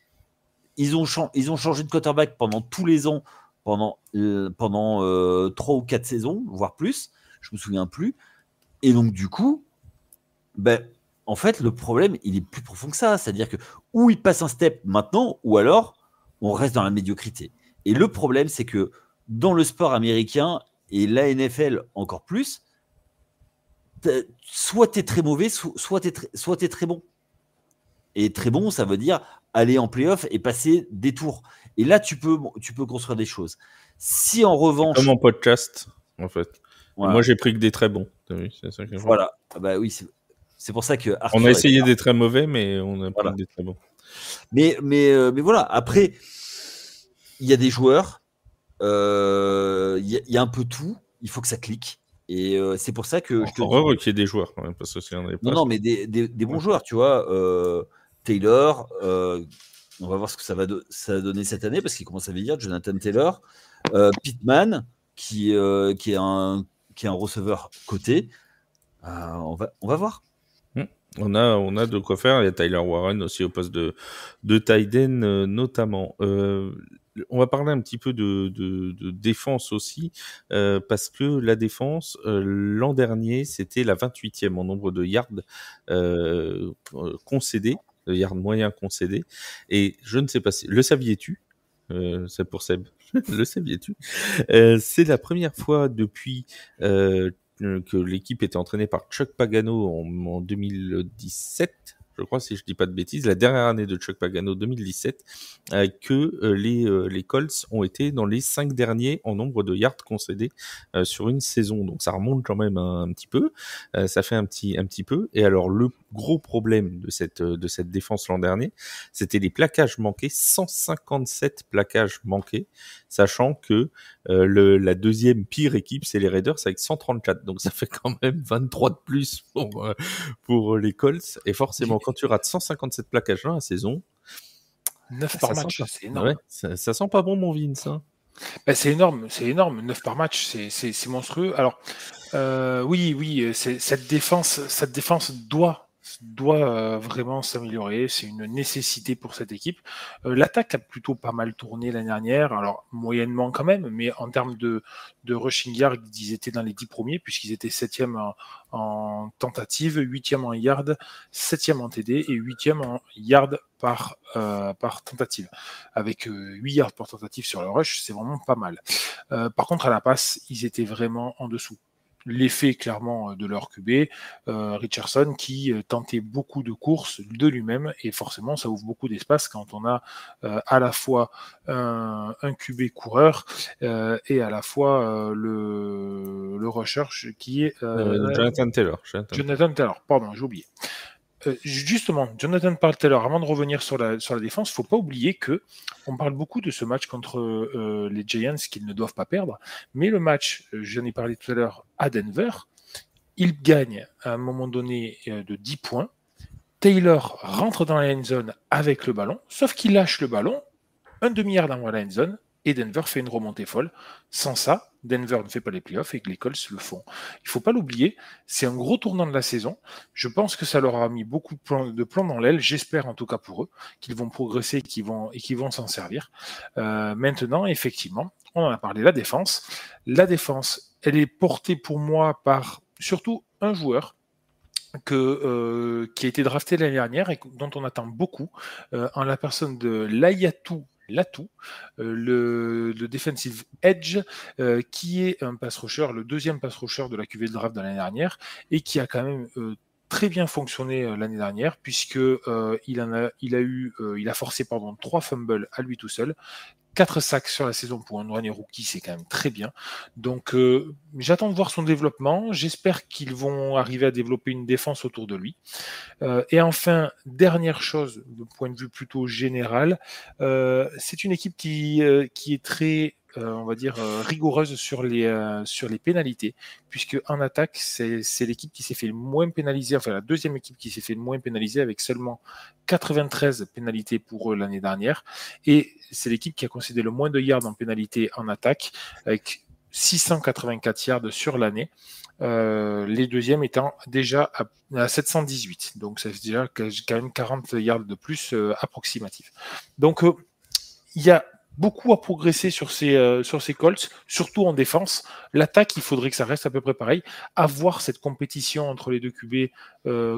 C: Ils ont changé de quarterback pendant tous les ans, pendant 3 ou 4 saisons, voire plus. Je me souviens plus. Et donc, du coup, en fait, le problème, il est plus profond que ça. C'est-à-dire que ou il passe un step maintenant, ou alors on reste dans la médiocrité. Et le problème, c'est que dans le sport américain, et la NFL encore plus, soit tu es très mauvais, soit tu es très bon. Et très bon, ça veut dire aller en playoff et passer des tours. Et là, tu peux construire des choses. Si en revanche...
A: Comme en podcast, en fait. Voilà. Moi, j'ai pris que des très bons. Oui, c'est ça que
C: voilà. Oui, c'est pour ça que Arthur
A: on a essayé des très mauvais, mais on a pris des très bons.
C: Mais voilà. Après, il y a des joueurs, il y a un peu tout. Il faut que ça clique. Et c'est pour ça que
A: je te dis qu'il y ait des joueurs quand même, parce que c'est un des
C: non, mais des bons joueurs, tu vois. Taylor, on va voir ce que ça va donner cette année, parce qu'il commence à vieillir. Jonathan Taylor, Pittman, qui est un receveur côté. On va voir.
A: On a de quoi faire. Il y a Tyler Warren aussi au poste de tight end notamment. On va parler un petit peu de défense aussi, parce que la défense, l'an dernier, c'était la 28e en nombre de yards concédés, de yards moyens concédés. Et je ne sais pas si... Le saviez-tu? C'est pour Seb. Le saviez-tu? C'est la première fois depuis... que l'équipe était entraînée par Chuck Pagano en 2017, je crois, si je dis pas de bêtises, la dernière année de Chuck Pagano, 2017, que les Colts ont été dans les 5 derniers en nombre de yards concédés sur une saison. Donc ça remonte quand même un petit peu, ça fait un petit peu. Et alors le gros problème de cette défense l'an dernier, c'était les plaquages manqués, 157 plaquages manqués, sachant que la deuxième pire équipe, c'est les Raiders avec 134. Donc ça fait quand même 23 de plus pour les Colts. Et forcément, quand tu rates 157 plaquages dans la saison,
D: 9 par match, c'est énorme.
A: Ouais, ça sent pas bon, mon Vince. Hein.
D: Ben, c'est énorme, 9 par match, c'est monstrueux. Alors, oui, cette défense doit vraiment s'améliorer. C'est une nécessité pour cette équipe. L'attaque a plutôt pas mal tourné l'année dernière, alors moyennement quand même, mais en termes de rushing yard, ils étaient dans les 10 premiers, puisqu'ils étaient 7e en tentative, 8e en yard, 7e en TD et 8e en yard par tentative. Avec 8 yards par tentative sur le rush, c'est vraiment pas mal. Par contre, à la passe, ils étaient vraiment en dessous. L'effet clairement de leur QB, Richardson, qui tentait beaucoup de courses de lui-même, et forcément ça ouvre beaucoup d'espace quand on a à la fois un QB coureur et à la fois le rusher qui est
A: Jonathan Taylor.
D: Jonathan Taylor, pardon, j'ai oublié. Justement, Jonathan Taylor, avant de revenir sur la défense, il ne faut pas oublier que on parle beaucoup de ce match contre les Giants qu'ils ne doivent pas perdre, mais le match, j'en ai parlé tout à l'heure, à Denver, ils gagnent à un moment donné de 10 points. Taylor rentre dans la end zone avec le ballon, sauf qu'il lâche le ballon, un demi-yard avant la end zone, et Denver fait une remontée folle. Sans ça, Denver ne fait pas les playoffs et que les Colts le font. Il ne faut pas l'oublier, c'est un gros tournant de la saison. Je pense que ça leur a mis beaucoup de plomb dans l'aile. J'espère en tout cas pour eux qu'ils vont progresser et qu'ils vont s'en servir. Maintenant, effectivement, on en a parlé, la défense. La défense, elle est portée pour moi par surtout un joueur qui a été drafté l'année dernière et dont on attend beaucoup, en la personne de Latou, le defensive edge, qui est un pass rusher, le deuxième pass rusher de la QV de draft de l'année dernière, et qui a quand même très bien fonctionné l'année dernière, puisque il a forcé 3 fumbles à lui tout seul, 4 sacs sur la saison pour un running rookie, c'est quand même très bien. Donc j'attends de voir son développement. J'espère qu'ils vont arriver à développer une défense autour de lui. Et enfin, dernière chose, de point de vue plutôt général, c'est une équipe qui est très, on va dire, rigoureuse sur les pénalités, puisque en attaque, c'est l'équipe qui s'est fait le moins pénaliser, enfin la deuxième équipe qui s'est fait le moins pénaliser, avec seulement 93 pénalités pour eux l'année dernière, et c'est l'équipe qui a concédé le moins de yards en pénalité en attaque, avec 684 yards sur l'année. Les deuxièmes étant déjà à 718, donc ça fait déjà quand même 40 yards de plus approximatifs. Donc il y a beaucoup à progresser sur ces Colts, surtout en défense. L'attaque, il faudrait que ça reste à peu près pareil. Avoir cette compétition entre les deux QB,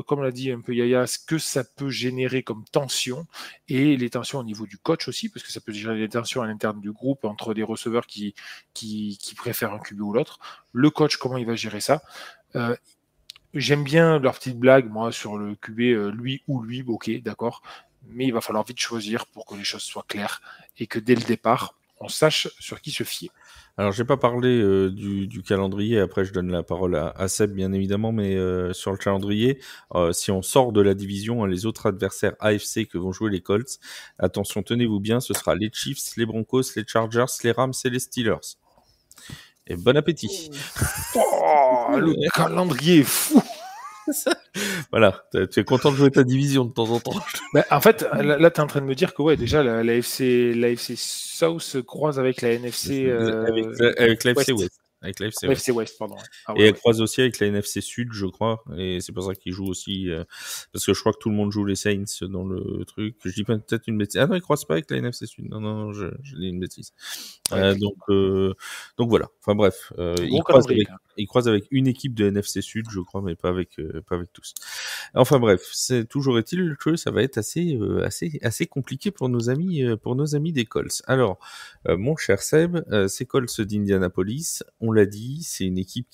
D: comme l'a dit un peu Yaya, ce que ça peut générer comme tension, et les tensions au niveau du coach aussi, parce que ça peut générer des tensions à l'interne du groupe entre des receveurs qui préfèrent un QB ou l'autre. Le coach, comment il va gérer ça? J'aime bien leur petite blague, moi, sur le QB, lui ou lui, ok, d'accord, mais il va falloir vite choisir pour que les choses soient claires et que dès le départ, on sache sur qui se fier.
A: Alors, j'ai pas parlé du calendrier, après je donne la parole à Seb, bien évidemment, mais sur le calendrier, si on sort de la division, les autres adversaires AFC que vont jouer les Colts, attention, tenez-vous bien, ce sera les Chiefs, les Broncos, les Chargers, les Rams et les Steelers. Et bon appétit.
D: Oh, le calendrier est fou.
A: Voilà, tu es content de jouer ta division de temps en temps.
D: Ben, en fait, là, tu es en train de me dire que déjà la AFC South croise avec la NFC
A: avec l'AFC West. Avec
D: l'AFC West, pardon.
A: Ah, ouais, et elle croise aussi avec la NFC Sud, je crois, et c'est pour ça qu'ils jouent aussi, parce que je crois que tout le monde joue les Saints dans le truc. Je dis peut-être une bêtise. Ah non, ils croisent pas avec la NFC Sud. Non, je dis une bêtise. Ouais, donc voilà. Enfin bref, ils croisent avec une équipe de NFC Sud, je crois, mais pas avec tous. Enfin bref, toujours est-il que ça va être assez compliqué pour nos amis des Colts. Alors, mon cher Seb, ces Colts d'Indianapolis, on l'a dit, c'est une équipe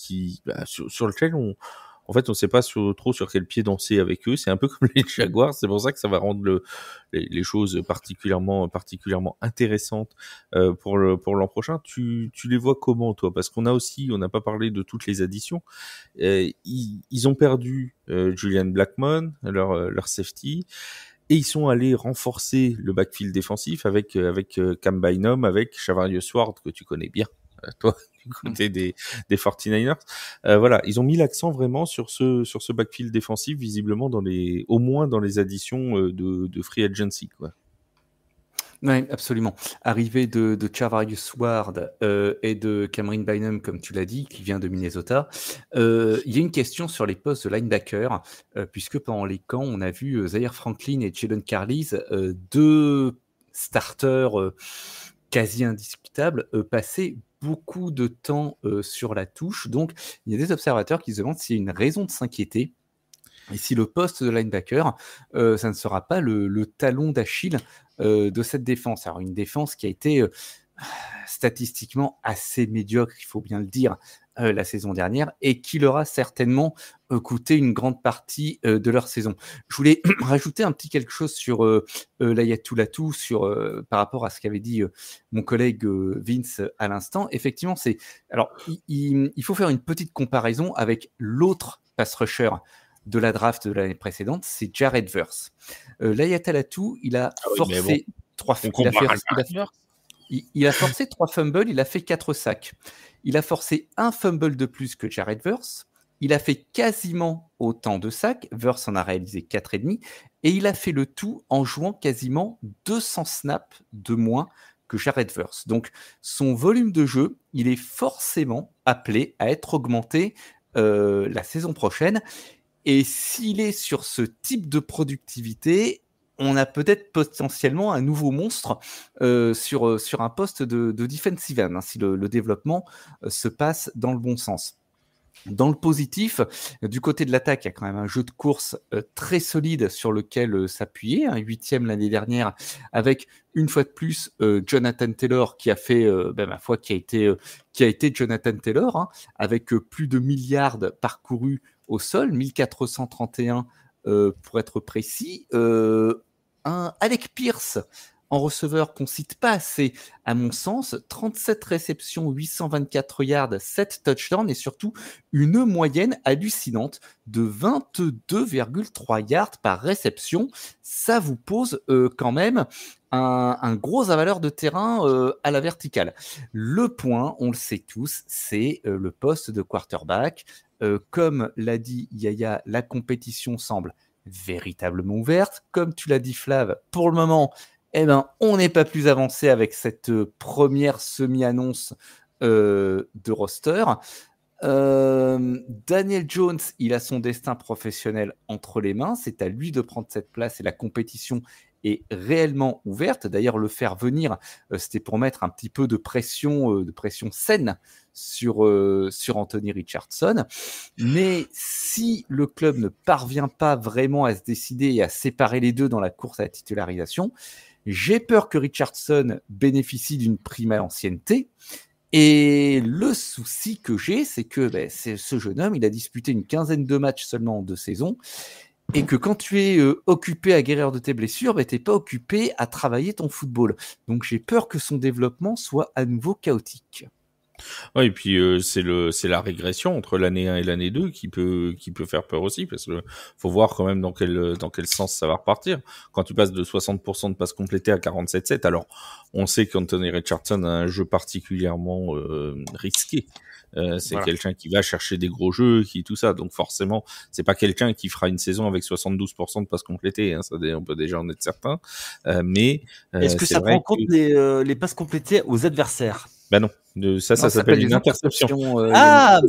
A: sur lequel en fait, on ne sait pas trop sur quel pied danser avec eux. C'est un peu comme les Jaguars. C'est pour ça que ça va rendre les choses particulièrement intéressantes pour l'an prochain. Tu les vois comment, toi? Parce qu'on n'a pas parlé de toutes les additions. Ils ont perdu Julian Blackmon, leur safety. Et ils sont allés renforcer le backfield défensif avec Cam Bynum, avec Charvarius Ward, que tu connais bien, toi, du côté des 49ers. Voilà, ils ont mis l'accent vraiment sur ce backfield défensif, visiblement au moins dans les additions de free agency, quoi.
B: Oui, absolument. Arrivée de Charvarius Ward et de Cameron Bynum, comme tu l'as dit, qui vient de Minnesota. Il y a une question sur les postes de linebacker, puisque pendant les camps, on a vu Zaire Franklin et Jalen Carlis, deux starters quasi indiscutables, passer beaucoup de temps sur la touche. Donc, il y a des observateurs qui se demandent s'il y a une raison de s'inquiéter. Et si le poste de linebacker, ça ne sera pas le talon d'Achille de cette défense. Alors, une défense qui a été statistiquement assez médiocre, il faut bien le dire, la saison dernière, et qui leur a certainement coûté une grande partie de leur saison. Je voulais rajouter un petit quelque chose sur l'Ayatou Latou, par rapport à ce qu'avait dit mon collègue Vince à l'instant. Effectivement, il faut faire une petite comparaison avec l'autre pass rusher de la draft de l'année précédente, c'est Jared Verse. L'Ayatou Latou, il a forcé trois fumbles, il a fait 4 sacs. Il a forcé un fumble de plus que Jared Verse. Il a fait quasiment autant de sacs. Verse en a réalisé 4,5. Et il a fait le tout en jouant quasiment 200 snaps de moins que Jared Verse. Donc, son volume de jeu, il est forcément appelé à être augmenté la saison prochaine. Et s'il est sur ce type de productivité, on a peut-être potentiellement un nouveau monstre sur un poste de defensive end, si le développement se passe dans le bon sens. Dans le positif, du côté de l'attaque, il y a quand même un jeu de course très solide sur lequel s'appuyer, 8e l'année dernière, avec une fois de plus Jonathan Taylor qui a fait, ma foi, qui a été Jonathan Taylor, avec plus de milliards parcourus au sol, 1431 pour être précis. Un Alec Pierce en receveur qu'on cite pas assez, à mon sens, 37 réceptions, 824 yards, 7 touchdowns et surtout une moyenne hallucinante de 22,3 yards par réception. Ça vous pose quand même un gros avaleur de terrain à la verticale. Le point, on le sait tous, c'est le poste de quarterback. Comme l'a dit Yaya, la compétition semble véritablement ouverte. Comme tu l'as dit, Flav, pour le moment, on n'est pas plus avancé avec cette première semi-annonce de roster. Daniel Jones, il a son destin professionnel entre les mains. C'est à lui de prendre cette place et la compétition est réellement ouverte. D'ailleurs, le faire venir, c'était pour mettre un petit peu de pression saine sur Anthony Richardson. Mais si le club ne parvient pas vraiment à se décider et à séparer les deux dans la course à la titularisation, j'ai peur que Richardson bénéficie d'une prime à l'ancienneté. Et le souci que j'ai, c'est que ce jeune homme, il a disputé une quinzaine de matchs seulement en 2 saisons. Et que quand tu es occupé à guérir de tes blessures, tu n'es pas occupé à travailler ton football. Donc j'ai peur que son développement soit à nouveau chaotique.
A: Ouais, et puis c'est la régression entre l'année 1 et l'année 2 qui peut faire peur aussi, parce que faut voir quand même dans quel sens ça va repartir. Quand tu passes de 60% de passes complétées à 47,7, alors on sait qu'Anthony Richardson a un jeu particulièrement risqué. C'est quelqu'un qui va chercher des gros jeux, tout ça. Donc forcément, c'est pas quelqu'un qui fera une saison avec 72% de passes complétées. Ça, on peut déjà en être certain. Mais
C: est-ce que ça prend en compte les passes complétées aux adversaires?
A: Ben non. Ça s'appelle une interception.
C: Voilà.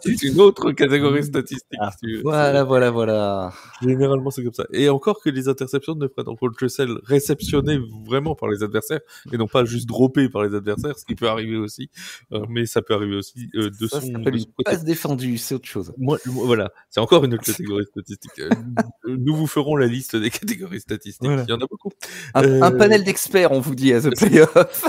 A: C'est une autre catégorie statistique.
B: Voilà.
A: Généralement, c'est comme ça. Et encore que les interceptions ne prennent en compte que celles réceptionnées vraiment par les adversaires et non pas juste droppées par les adversaires, ce qui peut arriver aussi. Mais ça peut arriver aussi de
B: ça
A: son
B: s'appelle une
A: côté.
B: passe défendue, c'est autre chose.
A: Voilà, c'est encore une autre catégorie statistique. Nous vous ferons la liste des catégories statistiques. Voilà. Il y en a beaucoup.
B: Un panel d'experts, on vous dit, à The Playoff.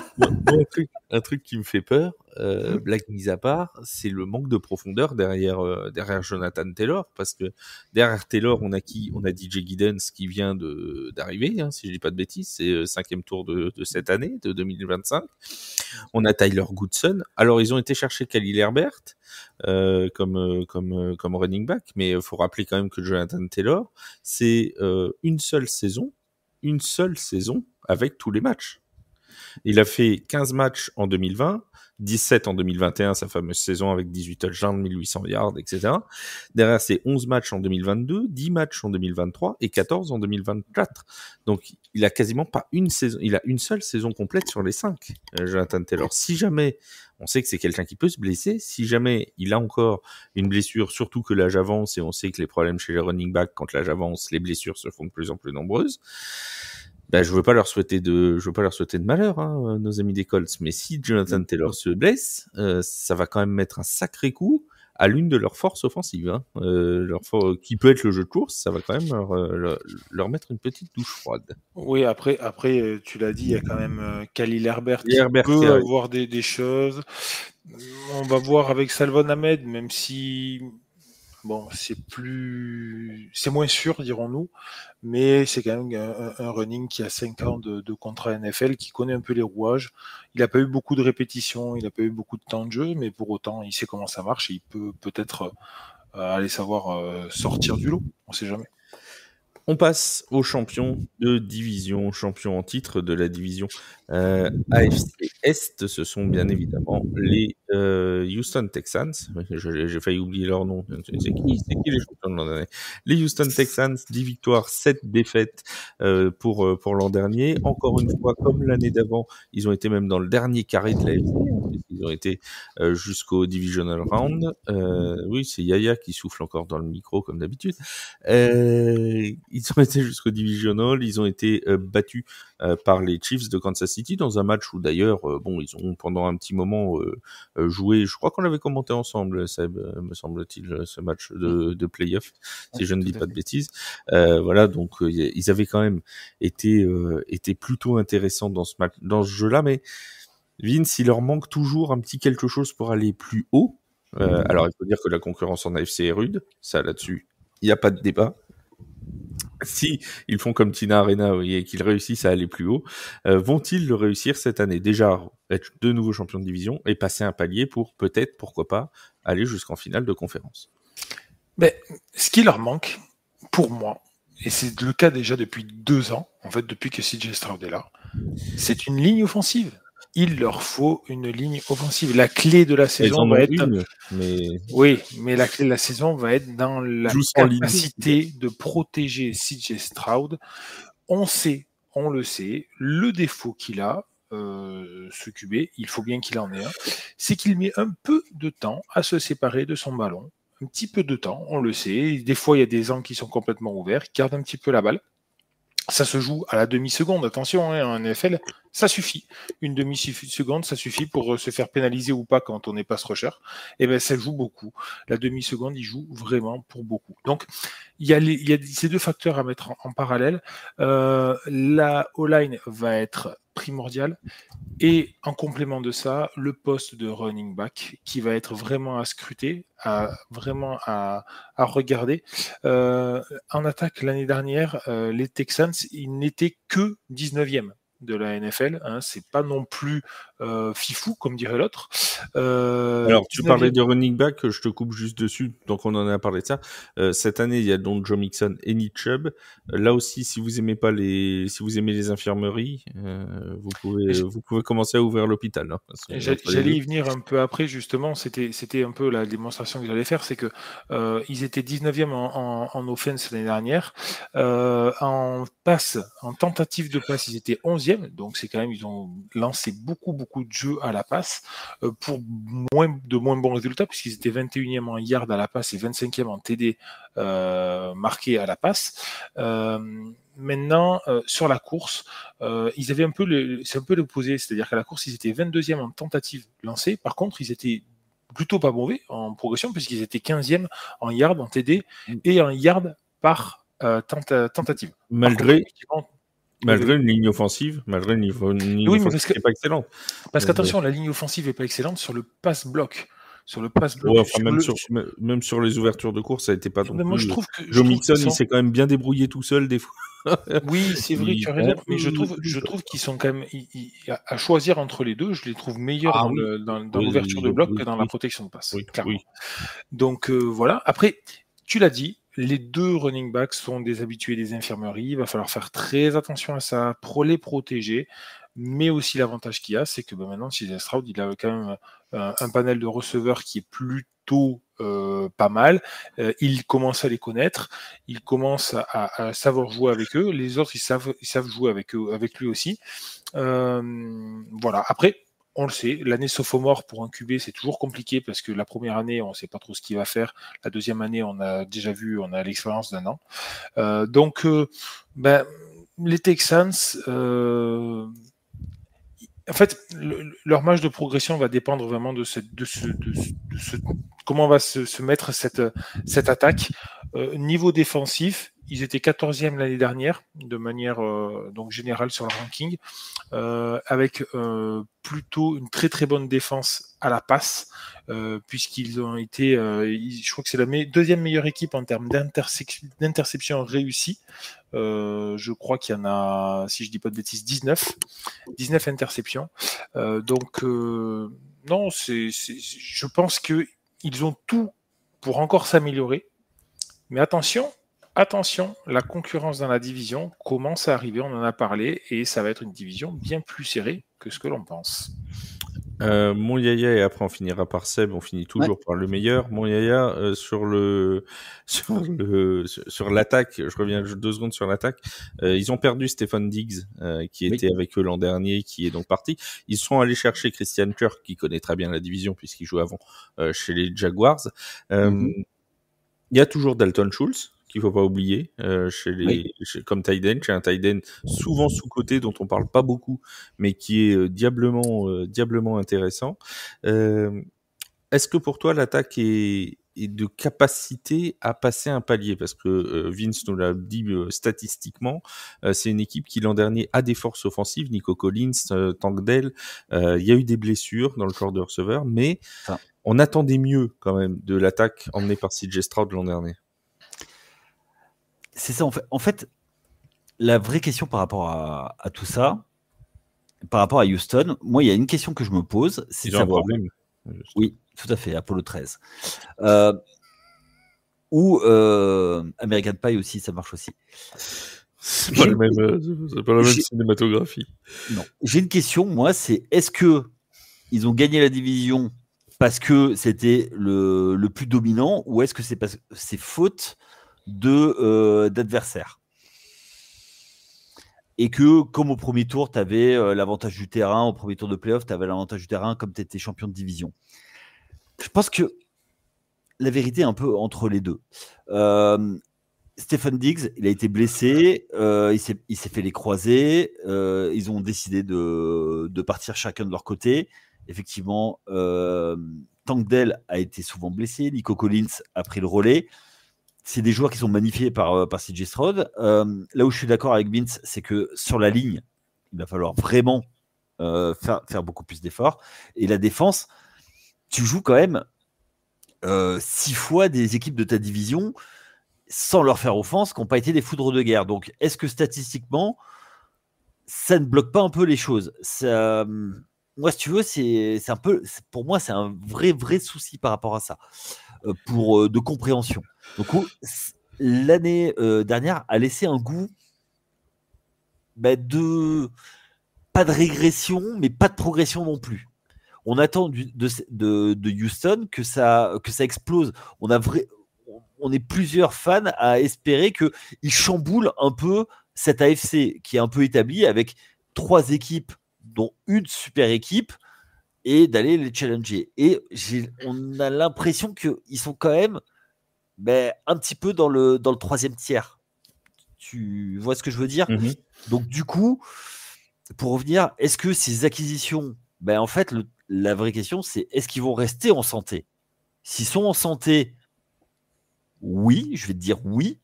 A: Un truc qui me fait peur, blague mise à part, c'est le manque de profondeur derrière Jonathan Taylor, parce que derrière Taylor, on a qui? On a DJ Giddens qui vient d'arriver, hein, si je dis pas de bêtises, c'est 5e tour de cette année, de 2025. On a Tyler Goodson. Alors, ils ont été chercher Khalil Herbert comme running back, mais il faut rappeler quand même que Jonathan Taylor, c'est une seule saison avec tous les matchs. Il a fait 15 matchs en 2020, 17 en 2021, sa fameuse saison avec 18 touchdowns, 1800 yards, etc. Derrière, c'est 11 matchs en 2022, 10 matchs en 2023 et 14 en 2024. Donc, il a quasiment pas une saison, il a une seule saison complète sur les 5, Jonathan Taylor. Si jamais, on sait que c'est quelqu'un qui peut se blesser, si jamais il a encore une blessure, surtout que l'âge avance, et on sait que les problèmes chez les running backs, quand l'âge avance, les blessures se font de plus en plus nombreuses. Ben, je veux pas leur souhaiter de malheur, hein, nos amis des Colts. Mais si Jonathan Taylor se blesse, ça va quand même mettre un sacré coup à l'une de leurs forces offensives, hein. Qui peut être le jeu de course, ça va quand même leur mettre une petite douche froide.
D: Oui, après, tu l'as dit, il y a quand même Khalil Herbert qui peut avoir des choses. On va voir avec Salvon Ahmed, même si bon, c'est moins sûr, dirons-nous, mais c'est quand même un running qui a 5 ans de contrat NFL, qui connaît un peu les rouages. Il n'a pas eu beaucoup de répétitions, il n'a pas eu beaucoup de temps de jeu, mais pour autant, il sait comment ça marche et il peut peut-être aller savoir sortir du lot. On ne sait jamais.
A: On passe aux champions de division, champions en titre de la division AFC Est. Ce sont bien évidemment les Houston Texans. J'ai failli oublier leur nom. C'est qui les champions de l'an dernier? Les Houston Texans, 10 victoires, 7 défaites pour l'an dernier. Encore une fois, comme l'année d'avant, ils ont été même dans le dernier carré de l'AFC. Ils ont été jusqu'au Divisional Round. Oui, c'est Yaya qui souffle encore dans le micro comme d'habitude. Ils ont été jusqu'au Divisional, ils ont été battus par les Chiefs de Kansas City dans un match où d'ailleurs, ils ont pendant un petit moment joué, je crois qu'on l'avait commenté ensemble, Seb, me semble-t-il, ce match de play-off, si je ne dis pas de bêtises. Voilà, donc ils avaient quand même été plutôt intéressants dans ce jeu-là, mais Vince, il leur manque toujours un petit quelque chose pour aller plus haut. Alors, il faut dire que la concurrence en AFC est rude, ça là-dessus, il n'y a pas de débat. Si ils font comme Tina Arena et qu'ils réussissent à aller plus haut, vont-ils le réussir cette année? Déjà, être de nouveaux champions de division et passer un palier pour peut-être, pourquoi pas, aller jusqu'en finale de conférence.
D: Mais ce qui leur manque, pour moi, et c'est le cas déjà depuis 2 ans, en fait, depuis que CJ Stroud est là, c'est une ligne offensive. Il leur faut une ligne offensive. La clé de la saison va être... Oui, mais la clé de la saison va être dans la capacité de protéger CJ Stroud. On le sait, le défaut qu'il a, ce QB, il faut bien qu'il en ait un, c'est qu'il met un peu de temps à se séparer de son ballon. Un petit peu de temps, on le sait. Des fois, il y a des angles qui sont complètement ouverts, qui gardent un petit peu la balle. Ça se joue à la demi-seconde, attention, hein, en NFL, ça suffit. Une demi-seconde, ça suffit pour se faire pénaliser ou pas quand on n'est pas rusher. Et ben, ça joue beaucoup. La demi-seconde, il joue vraiment pour beaucoup. Donc, il y a ces 2 facteurs à mettre en parallèle. La O-line va être primordiale. Et en complément de ça, le poste de running back qui va être vraiment à scruter, vraiment à regarder. En attaque, l'année dernière, les Texans, ils n'étaient que 19e de la NFL. Hein, c'est pas non plus fifou, comme dirait l'autre.
A: Alors, tu parlais de running back, je te coupe juste dessus, donc on en a parlé de ça. Cette année, il y a donc Joe Mixon et Nick Chubb. Là aussi, si vous aimez les infirmeries, vous pouvez commencer à ouvrir l'hôpital. Hein,
D: j'allais y venir un peu après, justement. C'était un peu la démonstration que j'allais faire, c'est que ils étaient 19e en offense l'année dernière. En passe, en tentative de passe, ils étaient 11e. Donc c'est quand même, ils ont lancé beaucoup de jeux à la passe pour moins bons résultats, puisqu'ils étaient 21e en yard à la passe et 25e en TD marqué à la passe. Maintenant, sur la course, ils avaient c'est un peu l'opposé, c'est-à-dire qu'à la course, ils étaient 22e en tentative lancée. Par contre, ils étaient plutôt pas mauvais en progression, puisqu'ils étaient 15e en yard, en TD et en yard par tentative.
A: Malgré Malgré une ligne offensive,
D: Oui, mais
A: qui n'est pas excellente.
D: Parce qu'attention, la ligne offensive n'est pas excellente sur le pass-bloc.
A: Ouais, enfin, même sur les ouvertures de course, ça n'a été pas non plus.
D: Je trouve que
A: Joe Mixon, il s'est quand même bien débrouillé tout seul des fois.
D: Oui, c'est vrai, tu as raison, mais je trouve qu'ils sont quand même à choisir entre les deux. Je les trouve meilleurs dans l'ouverture de bloc que dans la protection de passe.
A: Oui,
D: clairement.
A: oui.
D: Donc voilà. Après, tu l'as dit, les deux running backs sont des habitués des infirmeries. Il va falloir faire très attention à ça, pour les protéger. Mais aussi l'avantage qu'il y a, c'est que maintenant, CJ Stroud, il a quand même un panel de receveurs qui est plutôt pas mal. Il commence à les connaître, il commence à savoir jouer avec eux. Les autres, ils savent jouer avec lui aussi. Voilà. Après, on le sait, l'année sophomore pour un QB, c'est toujours compliqué parce que la première année, on ne sait pas trop ce qu'il va faire. La deuxième année, on a déjà vu, on a l'expérience d'un an. Donc, les Texans, en fait, leur marge de progression va dépendre vraiment de comment va se mettre cette attaque. Niveau défensif, ils étaient 14e l'année dernière, de manière donc générale sur le ranking, avec plutôt une très très bonne défense à la passe, puisqu'ils ont été, je crois que c'est la deuxième meilleure équipe en termes d'interception réussie. Je crois qu'il y en a, si je dis pas de bêtises, 19 interceptions. Donc, non, je pense qu'ils ont tout pour encore s'améliorer. Mais attention, la concurrence dans la division commence à arriver, on en a parlé, et ça va être une division bien plus serrée que ce que l'on pense.
A: Mon Yaya, et après on finira par Seb, on finit toujours par le meilleur. Mon Yaya, sur l'attaque, je reviens 2 secondes sur l'attaque. Ils ont perdu Stephen Diggs, qui était avec eux l'an dernier, qui est donc parti. Ils sont allés chercher Christian Kirk, qui connaît très bien la division puisqu'il joue avant chez les Jaguars. Il y a toujours Dalton Schultz, qu'il faut pas oublier, comme tight end, chez un tight end souvent sous-coté, dont on parle pas beaucoup, mais qui est diablement intéressant. Est-ce que pour toi, l'attaque est de capacité à passer un palier? Parce que Vince nous l'a dit statistiquement, c'est une équipe qui l'an dernier a des forces offensives, Nico Collins, Tank Dell, il y a eu des blessures dans le corps de receveur, mais on attendait mieux quand même de l'attaque emmenée par CJ Stroud l'an dernier.
C: C'est ça, en fait, la vraie question par rapport à tout ça, par rapport à Houston, moi, il y a une question que je me pose, c'est de savoir... Oui, tout à fait, Apollo 13. Ou American Pie aussi, ça marche aussi.
A: C'est pas la même cinématographie.
C: Non. J'ai une question, moi, c'est est-ce qu'ils ont gagné la division parce que c'était le plus dominant, ou est-ce que c'est parce que c'est faute d'adversaires, et que comme au premier tour tu avais l'avantage du terrain, au premier tour de playoff tu avais l'avantage du terrain comme tu étais champion de division? Je pense que la vérité est un peu entre les deux. Stephen Diggs, il a été blessé, il s'est fait les croisés, ils ont décidé de partir chacun de leur côté. Effectivement, Tank Dell a été souvent blessé, Nico Collins a pris le relais. C'est des joueurs qui sont magnifiés par CJ Stroud. Là où je suis d'accord avec Vince, c'est que sur la ligne, il va falloir vraiment faire beaucoup plus d'efforts. Et la défense, tu joues quand même 6 fois des équipes de ta division sans leur faire offense, qui n'ont pas été des foudres de guerre. Donc, est-ce que statistiquement, ça ne bloque pas un peu les choses? Ça, moi, si tu veux, c'est un peu, pour moi, c'est un vrai souci par rapport à ça, de compréhension. Donc, l'année dernière a laissé un goût de pas de régression, mais pas de progression non plus. On attend de Houston que ça explose. On est plusieurs fans à espérer qu'ils chamboulent un peu cette AFC qui est un peu établie avec 3 équipes, dont une super équipe, et d'aller les challenger. Et on a l'impression qu'ils sont quand même un petit peu dans le 3e tiers. Tu vois ce que je veux dire? Donc du coup, pour revenir, est-ce que ces acquisitions, en fait, la vraie question, c'est est-ce qu'ils vont rester en santé? S'ils sont en santé, oui, je vais te dire oui.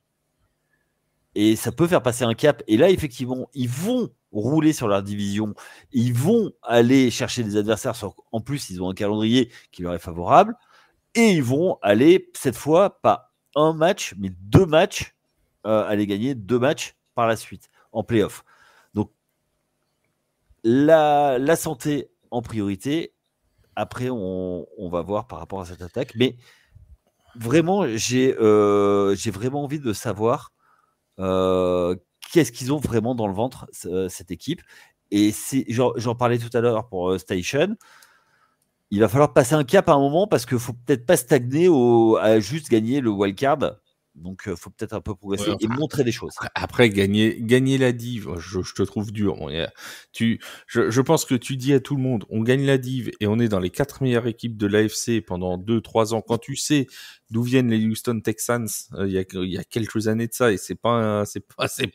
C: Et ça peut faire passer un cap. Et là, effectivement, ils vont rouler sur leur division. Ils vont aller chercher des adversaires. En plus, ils ont un calendrier qui leur est favorable. Et ils vont aller, cette fois, pas un match, mais 2 matchs, aller gagner 2 matchs par la suite en play-off. Donc, la santé en priorité. Après, on va voir par rapport à cette attaque. Mais vraiment, j'ai vraiment envie de savoir qu'est-ce qu'ils ont vraiment dans le ventre, cette équipe. Et j'en parlais tout à l'heure pour Station. Il va falloir passer un cap à un moment parce qu'il ne faut peut-être pas stagner à juste gagner le wildcard. Donc, il faut peut-être un peu progresser et montrer des choses.
A: Après, gagner la div, je te trouve dur. Je pense que tu dis à tout le monde, on gagne la div et on est dans les 4 meilleures équipes de l'AFC pendant 2-3 ans. Quand tu sais d'où viennent les Houston Texans, il y a quelques années de ça, et c'est pas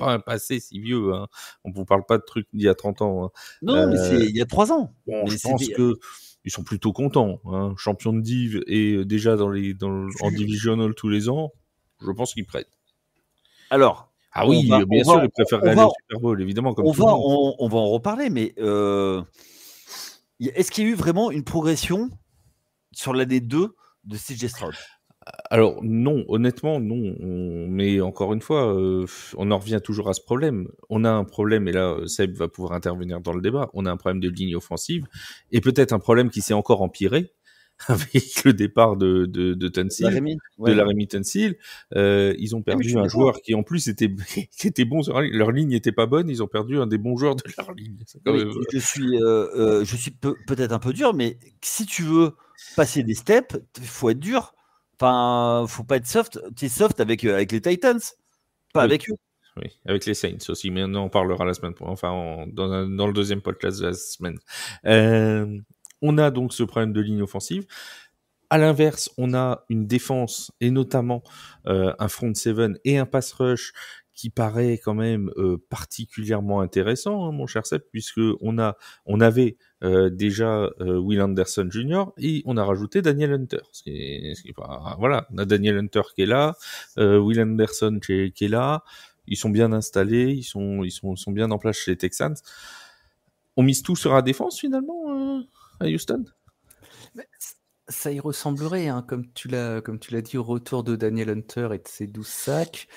A: un passé si vieux. Hein. On vous parle pas de trucs d'il y a 30 ans. Hein.
C: Non, mais c'est il y a 3 ans.
A: Bon,
C: mais
A: je pense que ils sont plutôt contents. Hein. Champion de div et déjà en divisional tous les ans. Je pense qu'ils prennent.
C: Alors,
A: oui, bien sûr, ils préfèrent aller au Super Bowl, évidemment. Comme
C: on va en reparler, mais est-ce qu'il y a eu vraiment une progression sur l'année 2 de CJ Stroud?
A: Alors non, honnêtement non. Mais encore une fois, on en revient toujours à ce problème. On a un problème, et là Seb va pouvoir intervenir dans le débat, on a un problème de ligne offensive, et peut-être un problème qui s'est encore empiré avec le départ de Tunsil, de Laramie Tunsil. Ils ont perdu un joueur qui en plus était bon. Leur ligne n'était pas bonne. Ils ont perdu un des bons joueurs de leur ligne.
C: Je suis peut-être un peu dur, mais si tu veux passer des steps, il faut être dur. Enfin, faut pas être soft. Tu es soft avec les Titans, pas avec eux.
A: Oui, avec les Saints aussi, mais on parlera la semaine prochaine, dans le deuxième podcast de la semaine. On a donc ce problème de ligne offensive. À l'inverse, on a une défense et notamment un front seven et un pass rush qui paraît quand même particulièrement intéressant, hein, mon cher Seb, puisque on avait déjà Will Anderson Jr. et on a rajouté Daniel Hunter. Voilà, on a Daniel Hunter qui est là, Will Anderson qui est là. Ils sont bien installés, ils sont bien en place chez les Texans. On mise tout sur la défense finalement à Houston.
B: Ça y ressemblerait, hein, comme tu l'as dit, au retour de Daniel Hunter et de ses 12 sacs.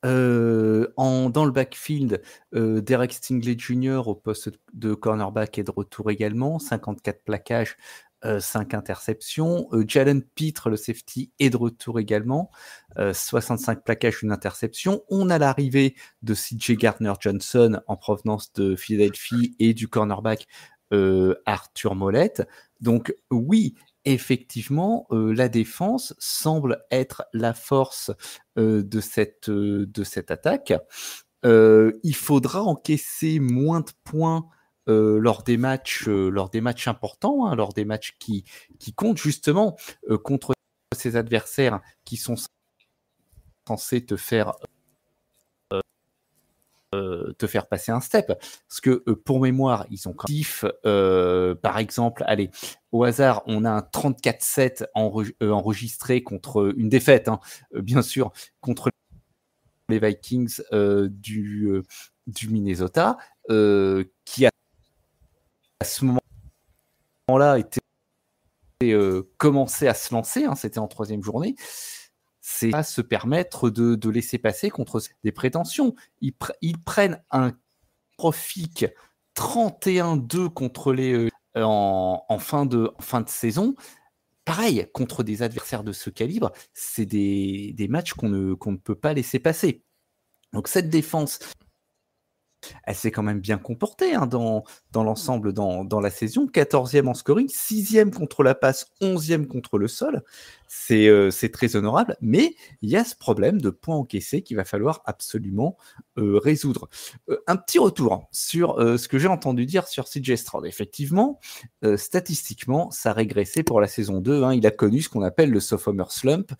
B: Dans le backfield, Derek Stingley Jr. au poste de cornerback est de retour également, 54 plaquages, 5 interceptions. Jalen Pitre, le safety, est de retour également, 65 plaquages, une interception. On a l'arrivée de CJ Gardner-Johnson en provenance de Philadelphie et du cornerback Arthur Mollett. Donc oui, effectivement, la défense semble être la force de cette attaque. Il faudra encaisser moins de points lors des matchs importants, hein, lors des matchs qui comptent justement contre ces adversaires qui sont censés te faire passer un step. Parce que pour mémoire, ils ont par exemple, allez, au hasard, on a un 34-7 enregistré contre une défaite, hein, bien sûr, contre les Vikings du Minnesota, qui à ce moment-là était commencé à se lancer, hein, c'était en 3e journée. C'est pas se permettre de laisser passer contre des prétentions. Ils prennent un catastrophique 31-2 contre les en fin de saison. Pareil, contre des adversaires de ce calibre, c'est des matchs qu'on ne peut pas laisser passer. Donc cette défense, elle s'est quand même bien comportée, hein, dans l'ensemble, dans la saison. 14e en scoring, 6e contre la passe, 11e contre le sol. C'est très honorable, mais il y a ce problème de points encaissés qu'il va falloir absolument résoudre. Un petit retour sur ce que j'ai entendu dire sur CJ Stroud. Effectivement, statistiquement, ça a régressé pour la saison 2. Hein. Il a connu ce qu'on appelle le sophomore slump.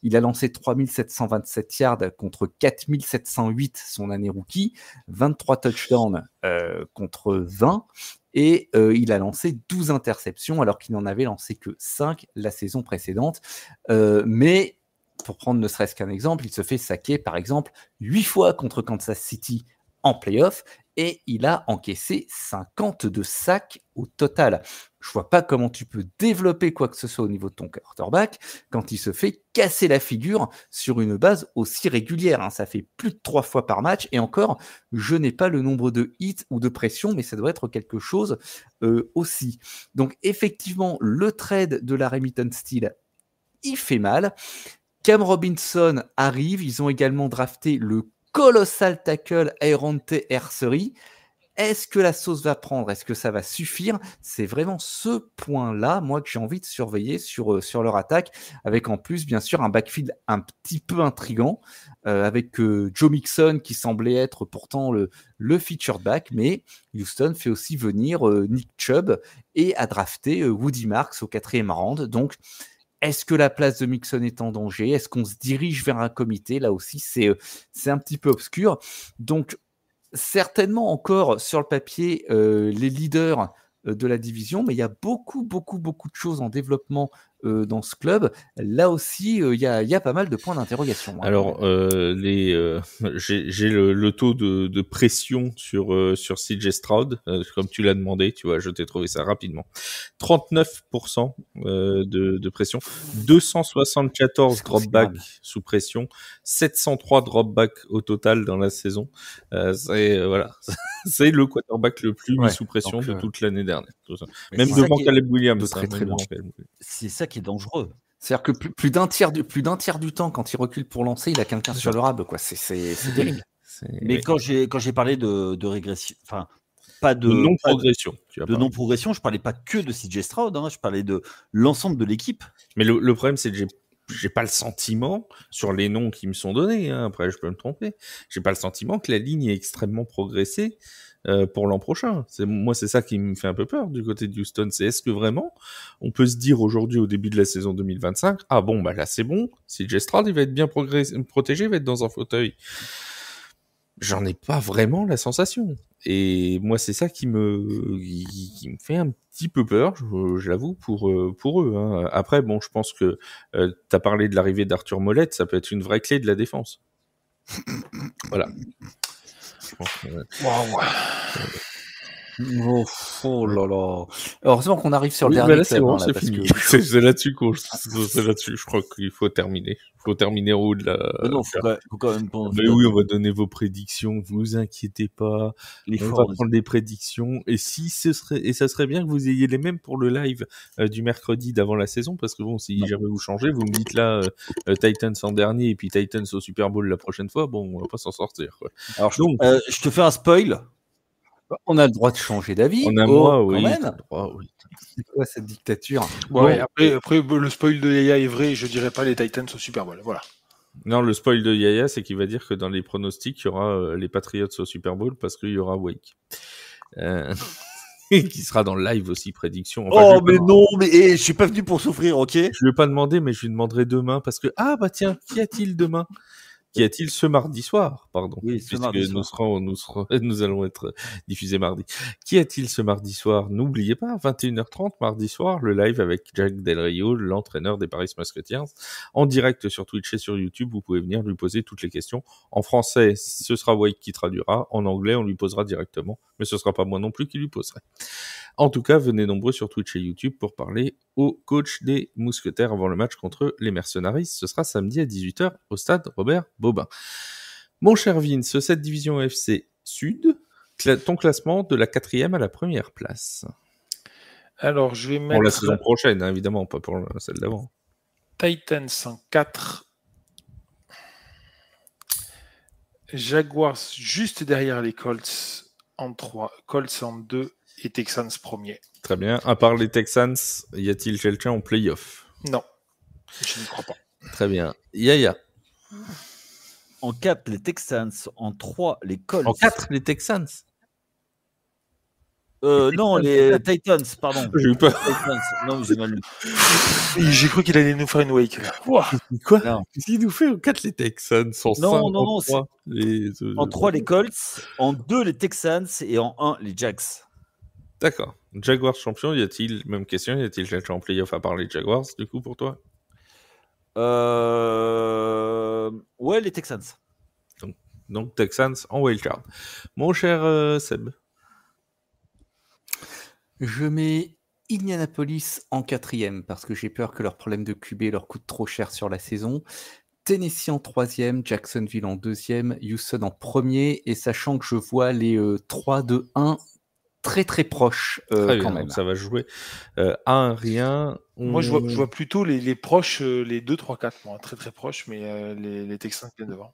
B: Il a lancé 3727 yards contre 4708 son année rookie, 23 touchdowns contre 20. Et il a lancé 12 interceptions alors qu'il n'en avait lancé que 5 la saison précédente. Mais pour prendre ne serait-ce qu'un exemple, il se fait saquer, par exemple, 8 fois contre Kansas City en playoff et il a encaissé 52 sacs au total. Je vois pas comment tu peux développer quoi que ce soit au niveau de ton quarterback quand il se fait casser la figure sur une base aussi régulière. Hein. Ça fait plus de 3 fois par match. Et encore, je n'ai pas le nombre de hits ou de pressions, mais ça doit être quelque chose aussi. Donc effectivement, le trade de la Remington Steele, il fait mal. Cam Robinson arrive. Ils ont également drafté le colossal tackle Aronte Ersery. Est-ce que la sauce va prendre? Est-ce que ça va suffire? C'est vraiment ce point-là, moi, que j'ai envie de surveiller sur leur attaque, avec en plus, bien sûr, un backfield un petit peu intriguant, avec Joe Mixon qui semblait être pourtant le featured back, mais Houston fait aussi venir Nick Chubb et a drafté Woody Marks au 4e round. Donc, est-ce que la place de Mixon est en danger? Est-ce qu'on se dirige vers un comité? Là aussi, c'est un petit peu obscur. Donc, certainement encore sur le papier les leaders de la division, mais il y a beaucoup de choses en développement dans ce club. Là aussi, il y a pas mal de points d'interrogation. Hein.
A: Alors, j'ai le taux de pression sur CJ Stroud, comme tu l'as demandé, tu vois, je t'ai trouvé ça rapidement. 39% de pression, 274 dropbacks sous pression, 703 dropbacks au total dans la saison. C'est le quarterback le plus mis sous pression de toute l'année dernière. Même devant Caleb Williams.
C: C'est ça qui est dangereux.
B: C'est-à-dire que plus d'un tiers du temps, quand il recule pour lancer, il a quelqu'un sur le rab, quoi. C'est terrible.
C: Mais quand j'ai parlé de régression, enfin, pas de
A: non-progression.
C: De non-progression, je parlais pas que de CJ Stroud, hein, je parlais de l'ensemble de l'équipe.
A: Mais le problème, c'est que j'ai pas le sentiment, sur les noms qui me sont donnés, hein, après je peux me tromper, j'ai pas le sentiment que la ligne est extrêmement progressée pour l'an prochain. C'est ça qui me fait un peu peur du côté de Houston. C'est est-ce que vraiment on peut se dire aujourd'hui au début de la saison 2025, ah bon, bah là c'est bon, CJ Stroud il va être bien protégé, il va être dans un fauteuil. J'en ai pas vraiment la sensation. Et moi, c'est ça qui me fait un petit peu peur, je l'avoue, pour eux. Hein. Après, bon, je pense que t'as parlé de l'arrivée d'Arthur Mollett, ça peut être une vraie clé de la défense. Voilà. Je pense que,
B: Oh là là. Heureusement qu'on arrive sur le dernier.
A: Là, c'est bon, c'est fini. C'est là-dessus je crois qu'il faut terminer. Il faut terminer en haut de la.
C: Non, faut quand même penser.
A: Mais oui, on va donner vos prédictions. Vous inquiétez pas. On va prendre des prédictions. Et ça serait bien que vous ayez les mêmes pour le live du mercredi d'avant la saison, parce que bon, si jamais vous changez, vous me dites là Titans en dernier et puis Titans au Super Bowl la prochaine fois. Bon, on va pas s'en sortir. Quoi.
C: Alors, je te fais un spoil.
B: On a le droit de changer d'avis.
A: On a moi, oui.
B: Oui. C'est quoi cette dictature?
D: Ouais, après, le spoil de Yaya est vrai, je dirais pas les Titans au Super Bowl. Voilà.
A: Non, le spoil de Yaya, c'est qu'il va dire que dans les pronostics, il y aura les Patriots au Super Bowl parce qu'il y aura Wake. Qui sera dans le live aussi, prédiction.
C: Enfin, je suis pas venu pour souffrir, ok?
A: Je lui ai pas demandé, mais je lui demanderai demain parce que, tiens, qu'y a-t-il demain? Qu'y a-t-il ce mardi soir, pardon,
C: oui,
A: puisque nous allons être diffusés mardi. Qu'y a-t-il ce mardi soir? N'oubliez pas, 21h30 mardi soir, le live avec Jack Del Rio, l'entraîneur des Paris Musketeers, en direct sur Twitch et sur YouTube. Vous pouvez venir lui poser toutes les questions. En français, ce sera Wade qui traduira. En anglais, on lui posera directement, mais ce sera pas moi non plus qui lui poserai. En tout cas, venez nombreux sur Twitch et YouTube pour parler au coach des Mousquetaires avant le match contre les Mercenaries. Ce sera samedi à 18h au stade Robert Bobin. Mon cher Vince, cette division FC Sud, ton classement de la 4e à la 1re place.
D: Alors, je vais mettre...
A: Pour la saison prochaine, hein, évidemment, pas pour celle d'avant.
D: Titans en 4. Jaguars juste derrière les Colts en 3. Colts en 2 et Texans premier.
A: Très bien. À part les Texans, y a-t-il quelqu'un en play-off?
D: Non, je n'y crois pas.
A: Très bien. Yaya.
C: En 4, les Texans. En 3, les Colts.
A: En 4, les Texans.
C: Non, les Titans, pardon.
A: J'ai eu peur.
C: Non, j'ai mal lu.
D: J'ai cru qu'il allait nous faire une wake.
A: Quoi? Qu'est-ce qu'il nous fait en 4, les Texans?
C: Non. En 3, les Colts. En 2, les Texans. Et en 1, les Jags.
A: D'accord. Jaguars champion, même question, y a-t-il quelqu'un en playoff à part les Jaguars, du coup, pour toi?
C: Ouais, les Texans.
A: Donc Texans en wildcard. Mon cher Seb.
B: Je mets Indianapolis en 4e parce que j'ai peur que leur problème de QB leur coûte trop cher sur la saison. Tennessee en 3e, Jacksonville en 2e, Houston en 1er, et sachant que je vois les 3-2-1 très très proches
A: Très
B: quand
A: bien,
B: même.
A: donc ça va jouer 1-rien.
D: Moi, je vois plutôt les proches, les 2, 3, 4, moi, très très proches, mais les Texans viennent devant.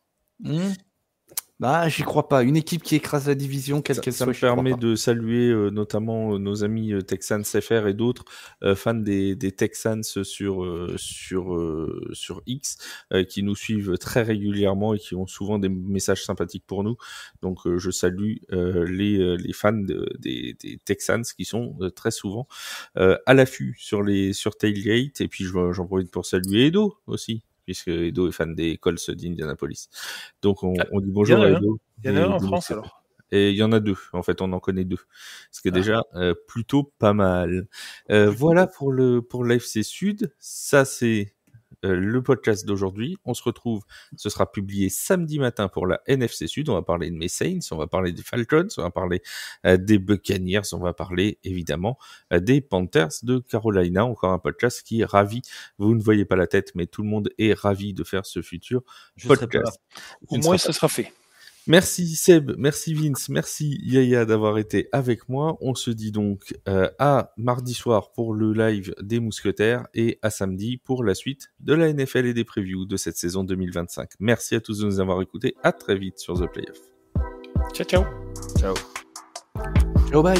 B: Bah, j'y crois pas. Une équipe qui écrase la division, quelle qu'elle
A: Ça
B: soit,
A: me permet de saluer notamment nos amis Texans FR et d'autres fans des Texans sur X qui nous suivent très régulièrement et qui ont souvent des messages sympathiques pour nous. Donc je salue les fans des Texans qui sont très souvent à l'affût sur Tailgate. Et puis j'en profite pour saluer Edo aussi, puisque Edo est fan des Colts d'Indianapolis. Donc on dit bonjour à Edo.
D: Il y en a un en France alors.
A: Et il y en a 2, en fait, on en connaît 2. Ce qui est déjà plutôt pas mal. Voilà pour l'AFC Sud. Ça, c'est le podcast d'aujourd'hui. On se retrouve, ce sera publié samedi matin pour la NFC Sud. On va parler de mes Saints, on va parler des Falcons, on va parler des Buccaneers, on va parler évidemment des Panthers de Carolina. Encore un podcast qui est ravi. Vous ne voyez pas la tête, mais tout le monde est ravi de faire ce futur podcast.
D: Au moins, ce sera fait.
A: Merci Seb, merci Vince, merci Yaya d'avoir été avec moi. On se dit donc à mardi soir pour le live des Mousquetaires et à samedi pour la suite de la NFL et des previews de cette saison 2025. Merci à tous de nous avoir écoutés. À très vite sur The Playoff.
D: Ciao, ciao.
B: Ciao, bye.